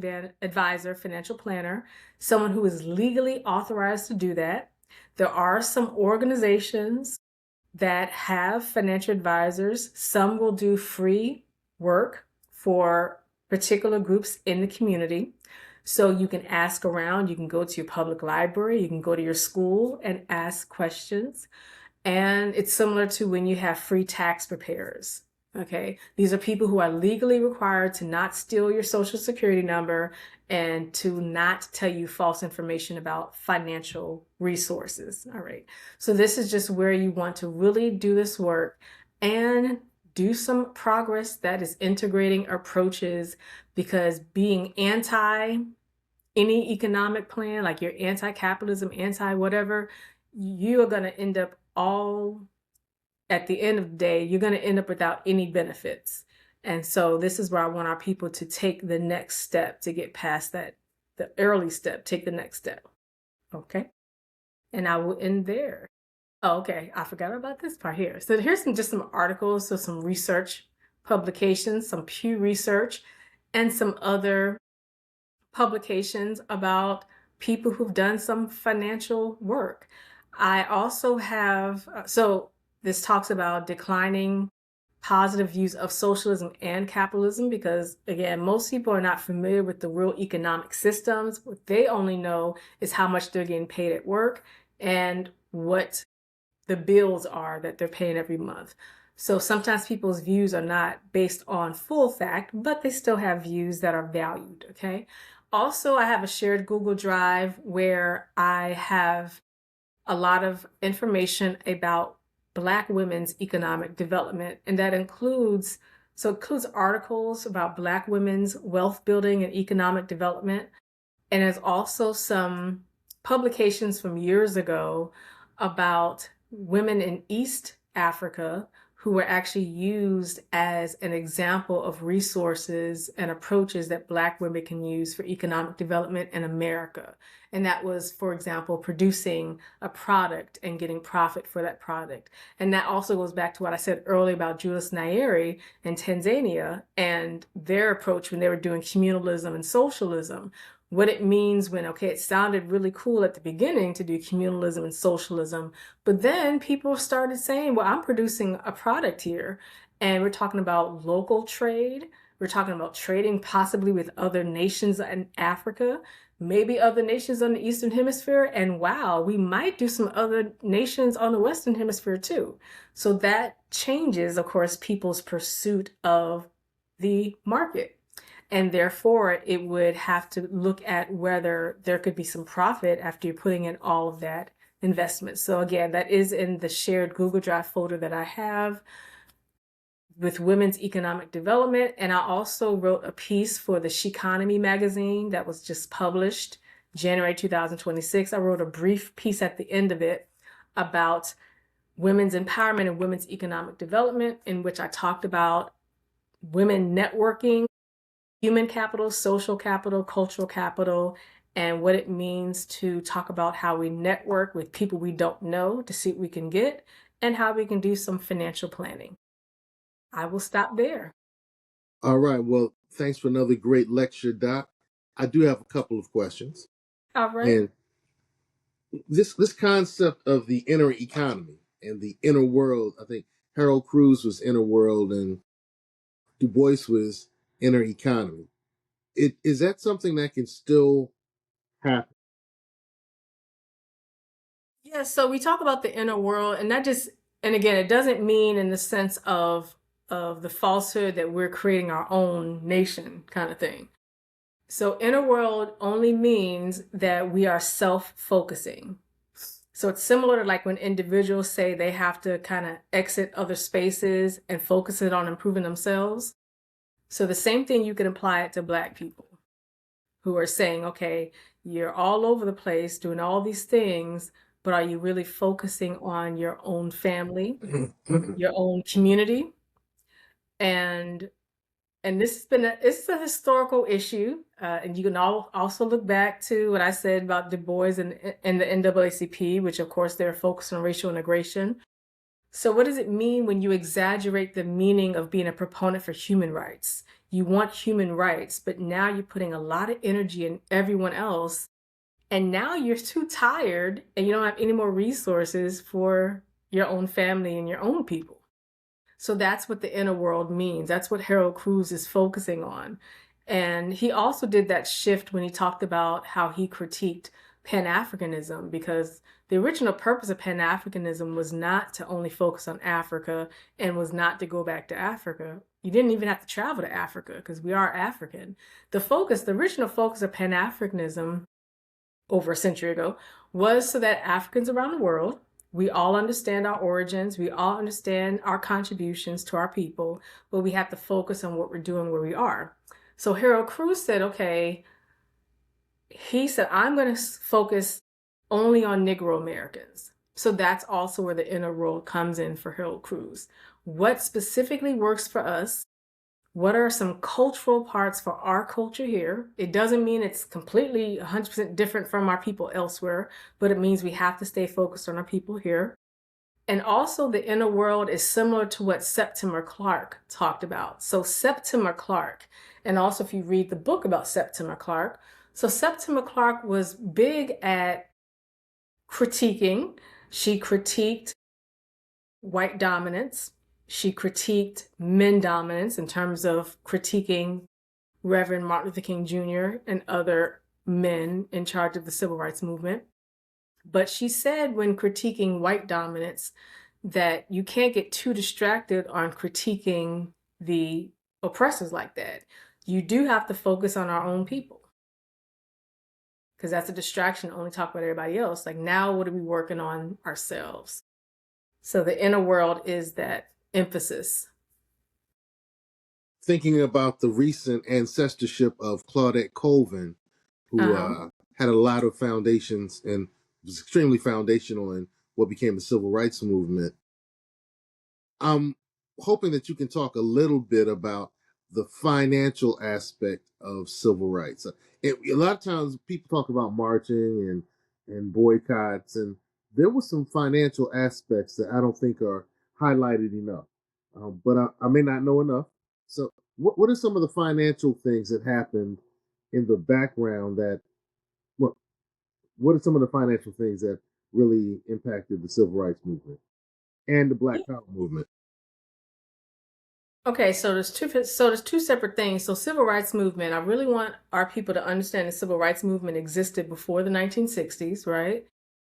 advisor, financial planner, someone who is legally authorized to do that. There are some organizations that have financial advisors. Some will do free work for particular groups in the community. So you can ask around, you can go to your public library, you can go to your school and ask questions. And it's similar to when you have free tax preparers. Okay, these are people who are legally required to not steal your social security number and to not tell you false information about financial resources. All right, so this is just where you want to really do this work and do some progress that is integrating approaches, because being anti any economic plan, like you're anti-capitalism, anti-whatever, you are going to end up all at the end of the day, you're going to end up without any benefits. And so this is where I want our people to take the next step to get past that, the early step, take the next step. Okay. And I will end there. Oh, okay. I forgot about this part here. So here's just some articles, so some research publications, some Pew Research, and some other publications about people who've done some financial work. I also have, so this talks about declining positive views of socialism and capitalism, because again, most people are not familiar with the real economic systems. What they only know is how much they're getting paid at work and what the bills are that they're paying every month. So sometimes people's views are not based on full fact, but they still have views that are valued, okay? Also, I have a shared Google Drive where I have a lot of information about Black women's economic development, and that includes articles about Black women's wealth building and economic development, and there's also some publications from years ago about women in East Africa who were actually used as an example of resources and approaches that Black women can use for economic development in America. And that was, for example, producing a product and getting profit for that product. And that also goes back to what I said earlier about Julius Nyerere in Tanzania and their approach when they were doing communalism and socialism. What it means when, okay, it sounded really cool at the beginning to do communalism and socialism, but then people started saying, well, I'm producing a product here, and we're talking about local trade. We're talking about trading possibly with other nations in Africa, maybe other nations on the Eastern Hemisphere, and wow, we might do some other nations on the Western Hemisphere too. So that changes, of course, people's pursuit of the market. And therefore, it would have to look at whether there could be some profit after you're putting in all of that investment. So again, that is in the shared Google Drive folder that I have with women's economic development. And I also wrote a piece for the Sheconomy magazine that was just published January 2026. I wrote a brief piece at the end of it about women's empowerment and women's economic development, in which I talked about women networking, human capital, social capital, cultural capital, and what it means to talk about how we network with people we don't know to see what we can get, and how we can do some financial planning. I will stop there. All right. Well, thanks for another great lecture, Doc. I do have a couple of questions. All right. And this concept of the inner economy and the inner world, I think Harold Cruz was inner world and Du Bois was inner economy. Is that something that can still happen? Yeah, so we talk about the inner world, and that just, and again, it doesn't mean in the sense of the falsehood that we're creating our own nation kind of thing. So inner world only means that we are self-focusing. So it's similar to like when individuals say they have to kind of exit other spaces and focus it on improving themselves. So the same thing, you can apply it to Black people who are saying, okay, you're all over the place doing all these things, but are you really focusing on your own family, your own community? And this has been it's a historical issue, and you can also look back to what I said about Du Bois and the NAACP, which of course they're focused on racial integration. So, what does it mean when you exaggerate the meaning of being a proponent for human rights? You want human rights, but now you're putting a lot of energy in everyone else, and now you're too tired and you don't have any more resources for your own family and your own people. So that's what the inner world means. That's what Harold Cruz is focusing on. And he also did that shift when he talked about how he critiqued Pan Africanism, because the original purpose of Pan Africanism was not to only focus on Africa and was not to go back to Africa. You didn't even have to travel to Africa because we are African. The original focus of Pan Africanism over a century ago was so that Africans around the world, we all understand our origins, we all understand our contributions to our people, but we have to focus on what we're doing where we are. So Harold Cruz said, okay, he said, I'm going to focus only on Negro Americans. So that's also where the inner world comes in for Harold Cruz. What specifically works for us? What are some cultural parts for our culture here? It doesn't mean it's completely 100% different from our people elsewhere, but it means we have to stay focused on our people here. And also, the inner world is similar to what Septimer Clark talked about. So, Septimer Clark, and also if you read the book about Septimer Clark, so Septimer Clark was big at critiquing. She critiqued white dominance. She critiqued men dominance in terms of critiquing Reverend Martin Luther King Jr. and other men in charge of the civil rights movement. But she said when critiquing white dominance that you can't get too distracted on critiquing the oppressors like that. You do have to focus on our own people, because that's a distraction to only talk about everybody else. Like, now what are we working on ourselves? So the inner world is that emphasis. Thinking about the recent ancestorship of Claudette Colvin, who Uh-huh. had a lot of foundations and was extremely foundational in what became the civil rights movement. I'm hoping that you can talk a little bit about the financial aspect of civil rights. A lot of times people talk about marching and boycotts, and there were some financial aspects that I don't think are highlighted enough. But I may not know enough. So, what are some of the financial things that happened in the background that what what are some of the financial things that really impacted the civil rights movement and the Black Power movement? Okay, so there's two separate things. So civil rights movement, I really want our people to understand the civil rights movement existed before the 1960s, right?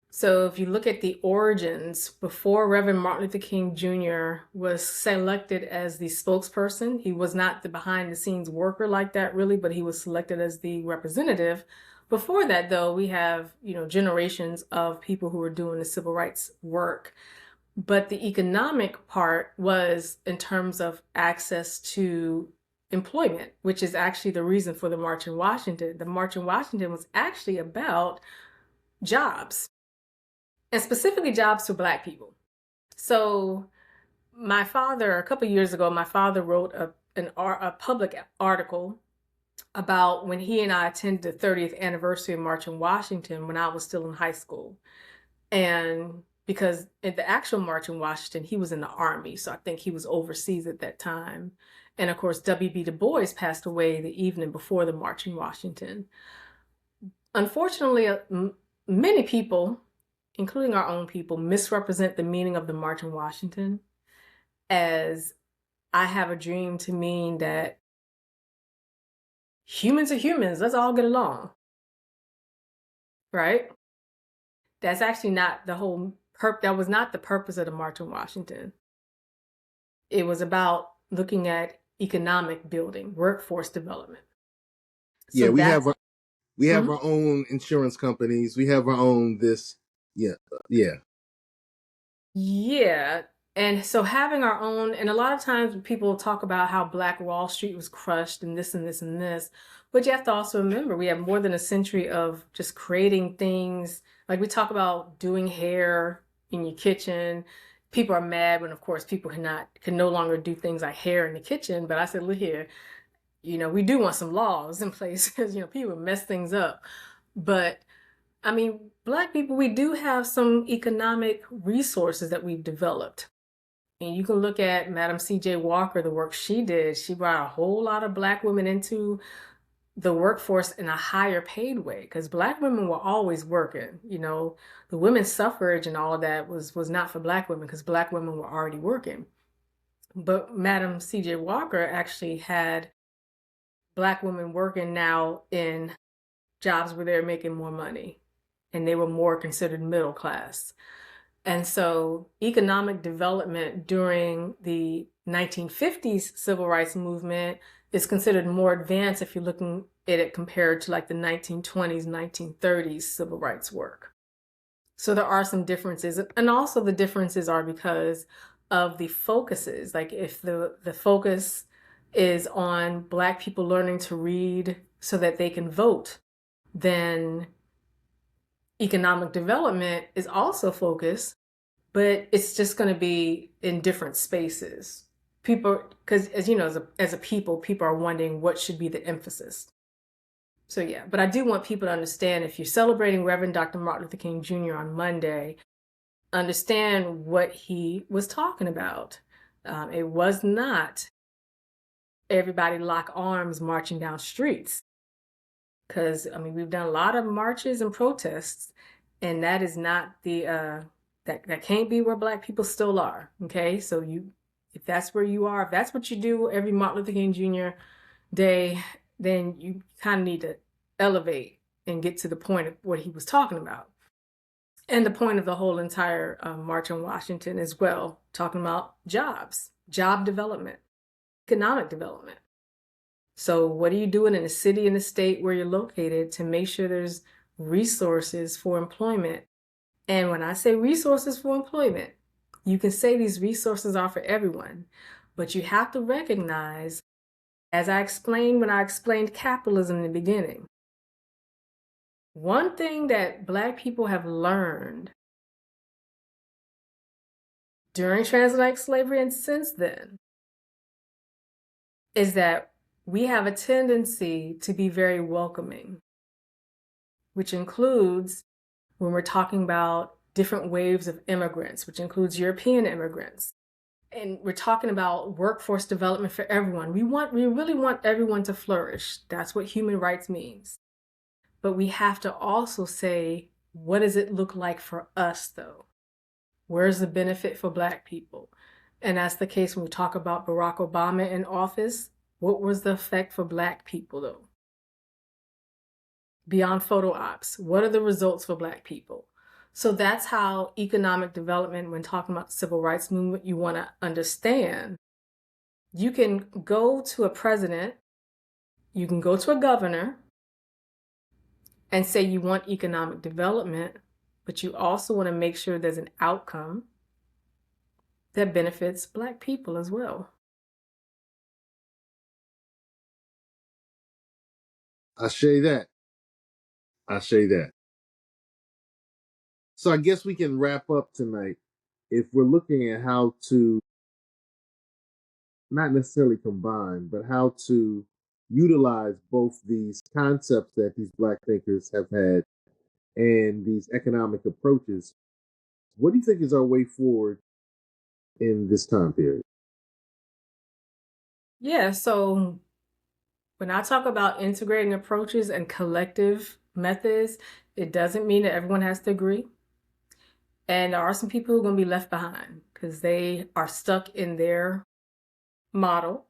So if you look at the origins, before Reverend Martin Luther King Jr. was selected as the spokesperson, he was not the behind the scenes worker like that really, but he was selected as the representative. Before that though, we have, generations of people who were doing the civil rights work. But the economic part was in terms of access to employment, which is actually the reason for the March in Washington. The March in Washington was actually about jobs, and specifically jobs for Black people. So my father, a couple of years ago, my father wrote a public article about when he and I attended the 30th anniversary of March in Washington when I was still in high school. And because at the actual March in Washington, he was in the Army. So I think he was overseas at that time. And of course, W.B. Du Bois passed away the evening before the March in Washington. Unfortunately, many people, including our own people, misrepresent the meaning of the March in Washington as I have a dream to mean that humans are humans, let's all get along, right? That's actually not the whole that was not the purpose of the March in Washington. It was about looking at economic building, workforce development. So Yeah, that's we have mhm. our own insurance companies. We have our own this. Yeah, yeah, Yeah. And so having our own, and a lot of times people talk about how Black Wall Street was crushed and this and this and this, but you have to also remember we have more than a century of just creating things. Like we talk about doing hair in your kitchen. People are mad when, of course, people can no longer do things like hair in the kitchen. But I said, look here, we do want some laws in place because, people mess things up. But I mean, Black people, we do have some economic resources that we've developed. And you can look at Madam C.J. Walker, the work she did. She brought a whole lot of Black women into the workforce in a higher paid way, because Black women were always working. The women's suffrage and all of that was not for Black women, because Black women were already working. But Madam C.J. Walker actually had Black women working now in jobs where they're making more money, and they were more considered middle class. And so economic development during the 1950s civil rights movement is considered more advanced if you're looking at it compared to like the 1920s, 1930s civil rights work. So there are some differences. And also the differences are because of the focuses. Like if the focus is on Black people learning to read so that they can vote, then economic development is also focused, but it's just going to be in different spaces. People, because as you know, as a people are wondering what should be the emphasis. So yeah, but I do want people to understand, if you're celebrating Reverend Dr. Martin Luther King Jr. on Monday, understand what he was talking about. It was not everybody lock arms marching down streets. Because, I mean, we've done a lot of marches and protests, and that is not that can't be where Black people still are. Okay, so if that's where you are, if that's what you do every Martin Luther King Jr. Day, then you kind of need to elevate and get to the point of what he was talking about, and the point of the whole entire March on Washington as well, talking about jobs, job development, economic development. So what are you doing in the city and the state where you're located to make sure there's resources for employment? And when I say resources for employment, you can say these resources are for everyone, but you have to recognize, as I explained when I explained capitalism in the beginning, one thing that Black people have learned during transatlantic slavery and since then is that we have a tendency to be very welcoming, which includes when we're talking about different waves of immigrants, which includes European immigrants. And we're talking about workforce development for everyone. We really want everyone to flourish. That's what human rights means. But we have to also say, what does it look like for us though? Where's the benefit for Black people? And that's the case when we talk about Barack Obama in office. What was the effect for Black people though? Beyond photo ops, what are the results for Black people? So that's how economic development, when talking about the civil rights movement, you want to understand. You can go to a president, you can go to a governor and say you want economic development, but you also want to make sure there's an outcome that benefits Black people as well. I say that. I say that. So I guess we can wrap up tonight if we're looking at how to not necessarily combine, but how to utilize both these concepts that these Black thinkers have had and these economic approaches. What do you think is our way forward in this time period? Yeah, so when I talk about integrating approaches and collective methods, it doesn't mean that everyone has to agree. And there are some people who are going to be left behind because they are stuck in their model.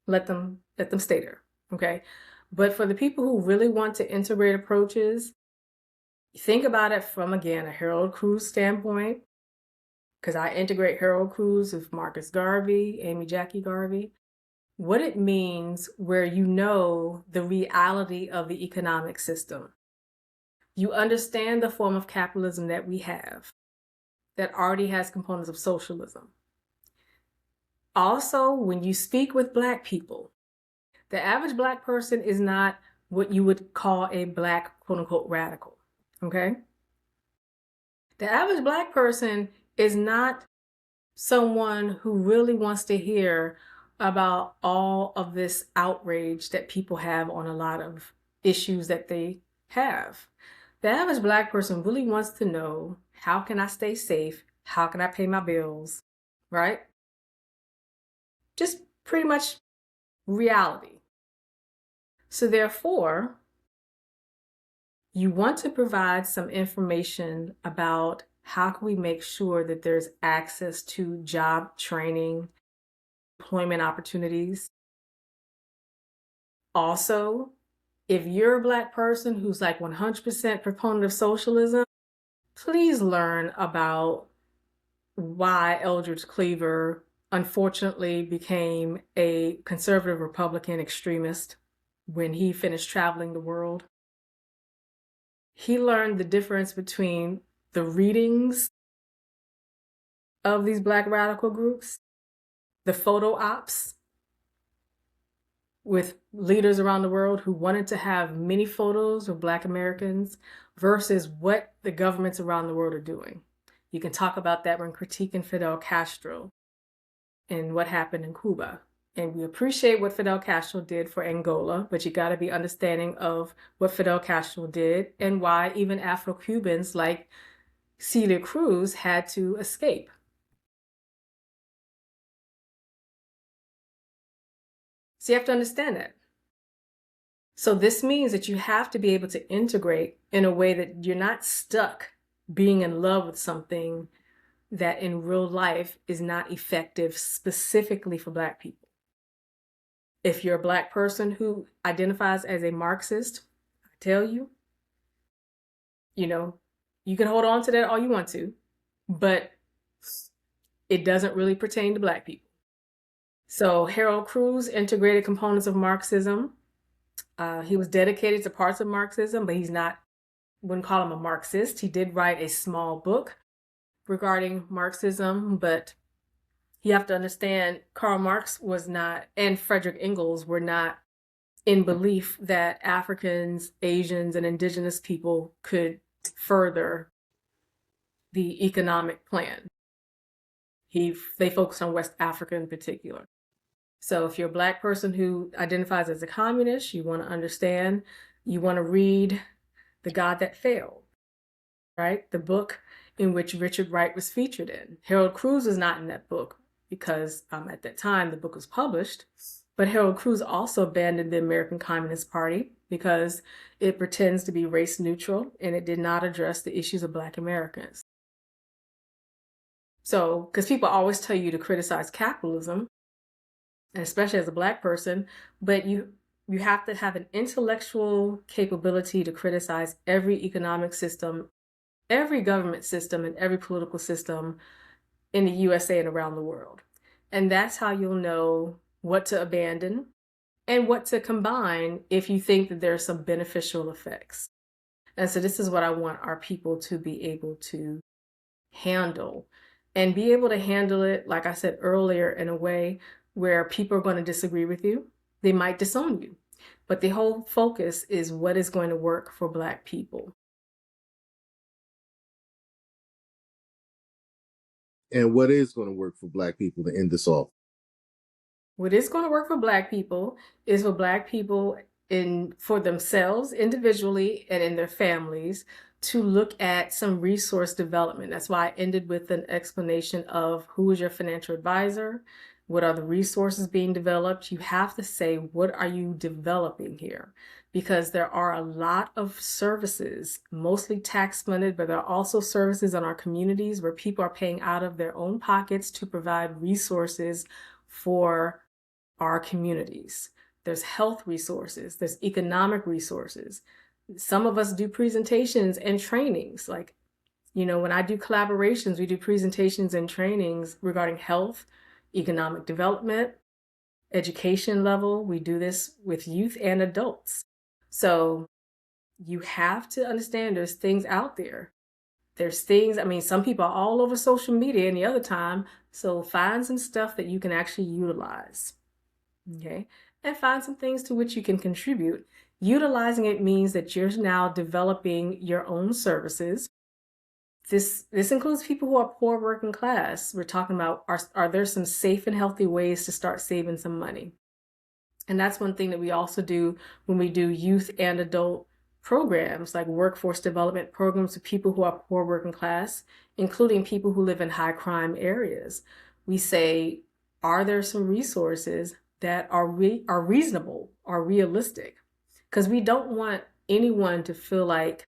Let them stay there. Okay. But for the people who really want to integrate approaches, think about it from, again, a Harold Cruz standpoint, because I integrate Harold Cruz with Marcus Garvey, Amy Jackie Garvey, what it means where you know the reality of the economic system. You understand the form of capitalism that we have that already has components of socialism. Also, when you speak with Black people, the average Black person is not what you would call a Black quote unquote radical. Okay? The average Black person is not someone who really wants to hear about all of this outrage that people have on a lot of issues that they have. The average Black person really wants to know, how can I stay safe? How can I pay my bills? Right? just pretty much reality. So therefore, you want to provide some information about how can we make sure that there's access to job training, employment opportunities. Also, if you're a Black person who's like 100% proponent of socialism, please learn about why Eldridge Cleaver unfortunately became a conservative Republican extremist when he finished traveling the world. He learned the difference between the readings of these Black radical groups, the photo ops with leaders around the world who wanted to have many photos of Black Americans versus what the governments around the world are doing. You can talk about that when critiquing Fidel Castro and what happened in Cuba. And we appreciate what Fidel Castro did for Angola, but you got to be understanding of what Fidel Castro did and why even Afro-Cubans like Celia Cruz had to escape. So you have to understand that. So this means that you have to be able to integrate in a way that you're not stuck being in love with something that in real life is not effective specifically for Black people. If you're a Black person who identifies as a Marxist, I tell you, you can hold on to that all you want to, but it doesn't really pertain to Black people. So Harold Cruz integrated components of Marxism. He was dedicated to parts of Marxism, but wouldn't call him a Marxist. He did write a small book regarding Marxism, but you have to understand Karl Marx was not, and Frederick Engels were not in belief that Africans, Asians, and indigenous people could further the economic plan. They focused on West Africa in particular. So if you're a Black person who identifies as a communist, you want to understand, you want to read The God That Failed, right? The book in which Richard Wright was featured in. Harold Cruz was not in that book because at that time the book was published, but Harold Cruz also abandoned the American Communist Party because it pretends to be race neutral and it did not address the issues of Black Americans. So, because people always tell you to criticize capitalism, and especially as a Black person, but you have to have an intellectual capability to criticize every economic system, every government system, and every political system in the USA and around the world. And that's how you'll know what to abandon and what to combine if you think that there are some beneficial effects. And so this is what I want our people to be able to handle and be able to handle it, like I said earlier, in a way where people are going to disagree with you. They might disown you, but the whole focus is what is going to work for Black people. And what is going to work for Black people to end this off? What is going to work for Black people is for Black people for themselves individually and in their families to look at some resource development. That's why I ended with an explanation of who is your financial advisor, what are the resources being developed. You have to say, what are you developing here? Because there are a lot of services, mostly tax funded, but there are also services in our communities where people are paying out of their own pockets to provide resources for our communities. There's health resources, there's economic resources. Some of us do presentations and trainings. Like, when I do collaborations, we do presentations and trainings regarding health, economic development, education level. We do this with youth and adults. So you have to understand there's things out there. There's things, some people are all over social media any other time. So find some stuff that you can actually utilize. Okay. And find some things to which you can contribute. Utilizing it means that you're now developing your own services. This includes people who are poor working class. We're talking about, are there some safe and healthy ways to start saving some money? And that's one thing that we also do when we do youth and adult programs, like workforce development programs for people who are poor working class, including people who live in high crime areas. We say, are there some resources that are reasonable, are realistic? Because we don't want anyone to feel like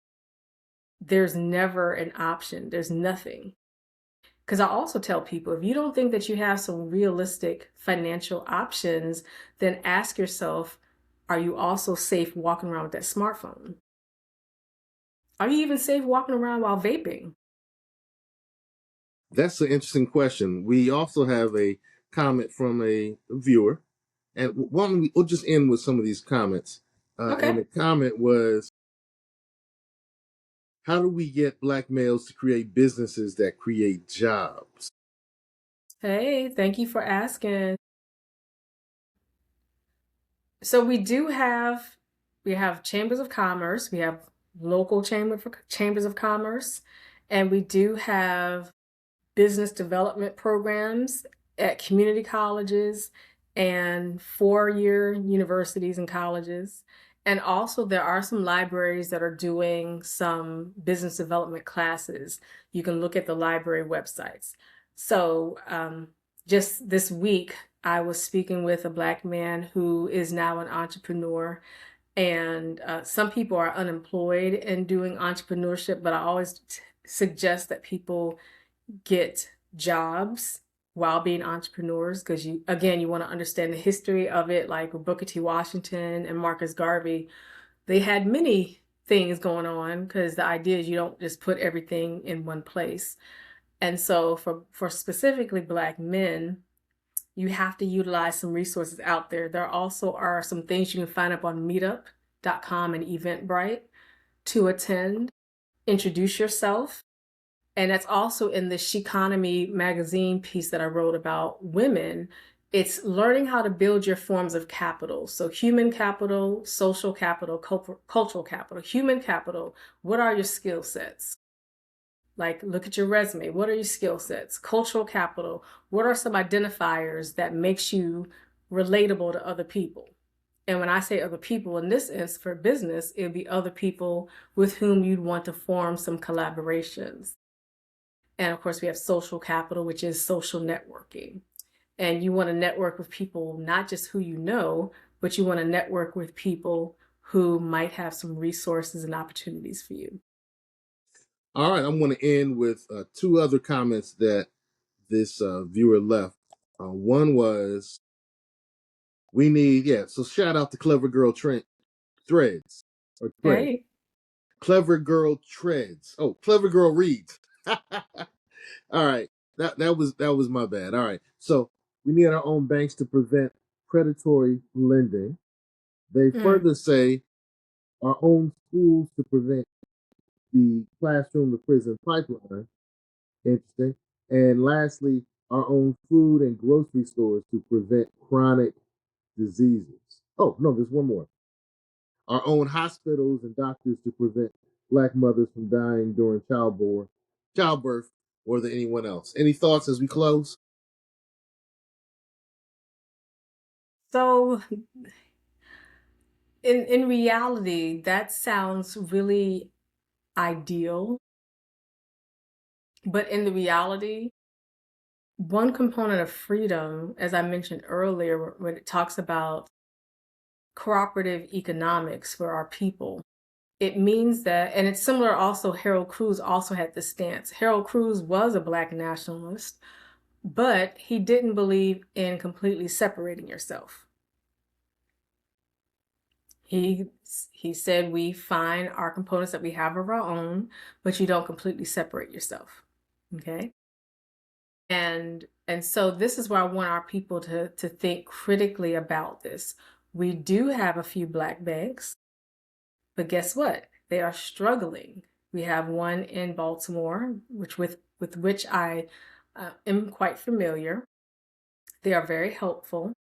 there's never an option, there's nothing. Because I also tell people, if you don't think that you have some realistic financial options, then ask yourself, are you also safe walking around with that smartphone? Are you even safe walking around while vaping? That's an interesting question. We also have a comment from a viewer, and we'll just end with some of these comments. And Okay. the comment was, how do we get black males to create businesses that create jobs? Hey, thank you for asking. So we have chambers of commerce, we have local chambers of commerce, and we do have business development programs at community colleges and four-year universities and colleges. And also, there are some libraries that are doing some business development classes. You can look at the library websites. So, just this week, I was speaking with a Black man who is now an entrepreneur. And some people are unemployed and doing entrepreneurship, but I always suggest that people get jobs while being entrepreneurs because you want to understand the history of it, like with Booker T. Washington and Marcus Garvey. They had many things going on because the idea is you don't just put everything in one place. And so for specifically Black men, you have to utilize some resources out there. There also are some things you can find up on meetup.com and Eventbrite to attend, introduce yourself. And that's also in the Sheconomy magazine piece that I wrote about women. It's learning how to build your forms of capital. So human capital, social capital, cultural capital. Human capital, what are your skill sets? Like, look at your resume. What are your skill sets? Cultural capital, what are some identifiers that makes you relatable to other people? And when I say other people in this instance for business, it would be other people with whom you'd want to form some collaborations. And of course, we have social capital, which is social networking. And you want to network with people, not just who you know, but you want to network with people who might have some resources and opportunities for you. All right, I'm going to end with two other comments that this viewer left. One was, we need, yeah, so shout out to Clever Girl Threads or Thread. Hey. Clever Girl Treads. Oh, Clever Girl Reads. All right, that was my bad. All right, so we need our own banks to prevent predatory lending. They Mm. further say our own schools to prevent the classroom to prison pipeline. Interesting. And lastly, our own food and grocery stores to prevent chronic diseases. Oh, no, there's one more. Our own hospitals and doctors to prevent black mothers from dying during childbirth, more than anyone else. Any thoughts as we close? So in reality, that sounds really ideal. But in the reality, one component of freedom, as I mentioned earlier, when it talks about cooperative economics for our people, it means that, and it's similar also, Harold Cruz also had this stance. Harold Cruz was a Black nationalist, but he didn't believe in completely separating yourself. He he said we find our components that we have of our own, but you don't completely separate yourself. Okay? And so this is where I want our people to think critically about this. We do have a few Black banks, but guess what? They are struggling. We have one in Baltimore, with which I am quite familiar. They are very helpful,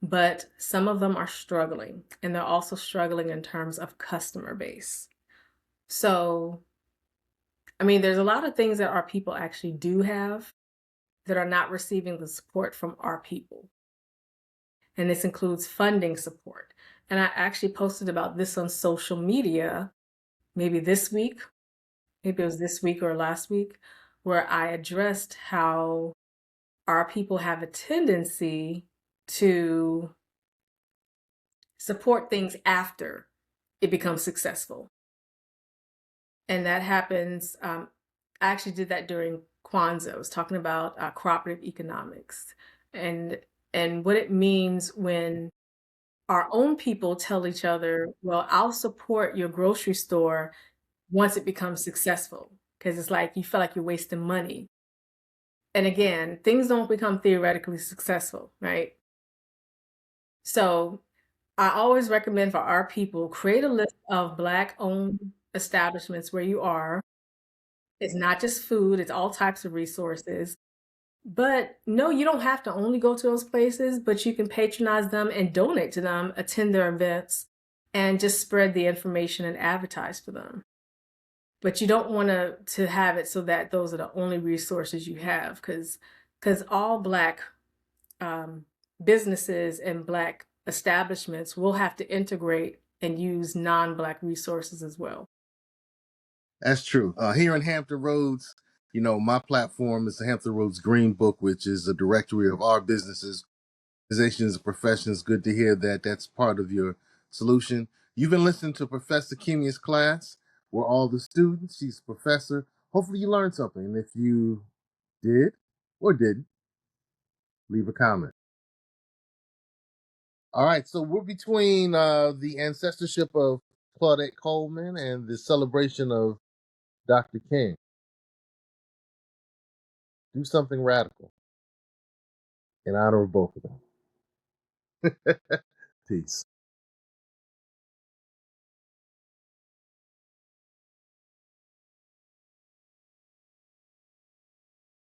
but some of them are struggling, and they're also struggling in terms of customer base. So, I mean, there's a lot of things that our people actually do have that are not receiving the support from our people. And this includes funding support. And I actually posted about this on social media, maybe this week, maybe it was this week or last week, where I addressed how our people have a tendency to support things after it becomes successful. And that happens. I actually did that during Kwanzaa. I was talking about cooperative economics and what it means when our own people tell each other, "Well, I'll support your grocery store once it becomes successful," because it's like you feel like you're wasting money. And again, things don't become theoretically successful, right? So I always recommend for our people, create a list of Black owned establishments where you are. It's not just food, it's all types of resources. But no, you don't have to only go to those places, but you can patronize them and donate to them, attend their events, and just spread the information and advertise for them. But you don't want to have it so that those are the only resources you have, because all Black um, businesses and Black establishments will have to integrate and use non-Black resources as well. That's true. Here in Hampton Roads, my platform is the Hampton Roads Green Book, which is a directory of our businesses, organizations, and professions. Good to hear that that's part of your solution. You've been listening to Professor Kimya's class. We're all the students. She's a professor. Hopefully, you learned something. And if you did or didn't, leave a comment. All right. So we're between the ancestorship of Claudette Coleman and the celebration of Dr. King. Do something radical in honor of both of them. Peace.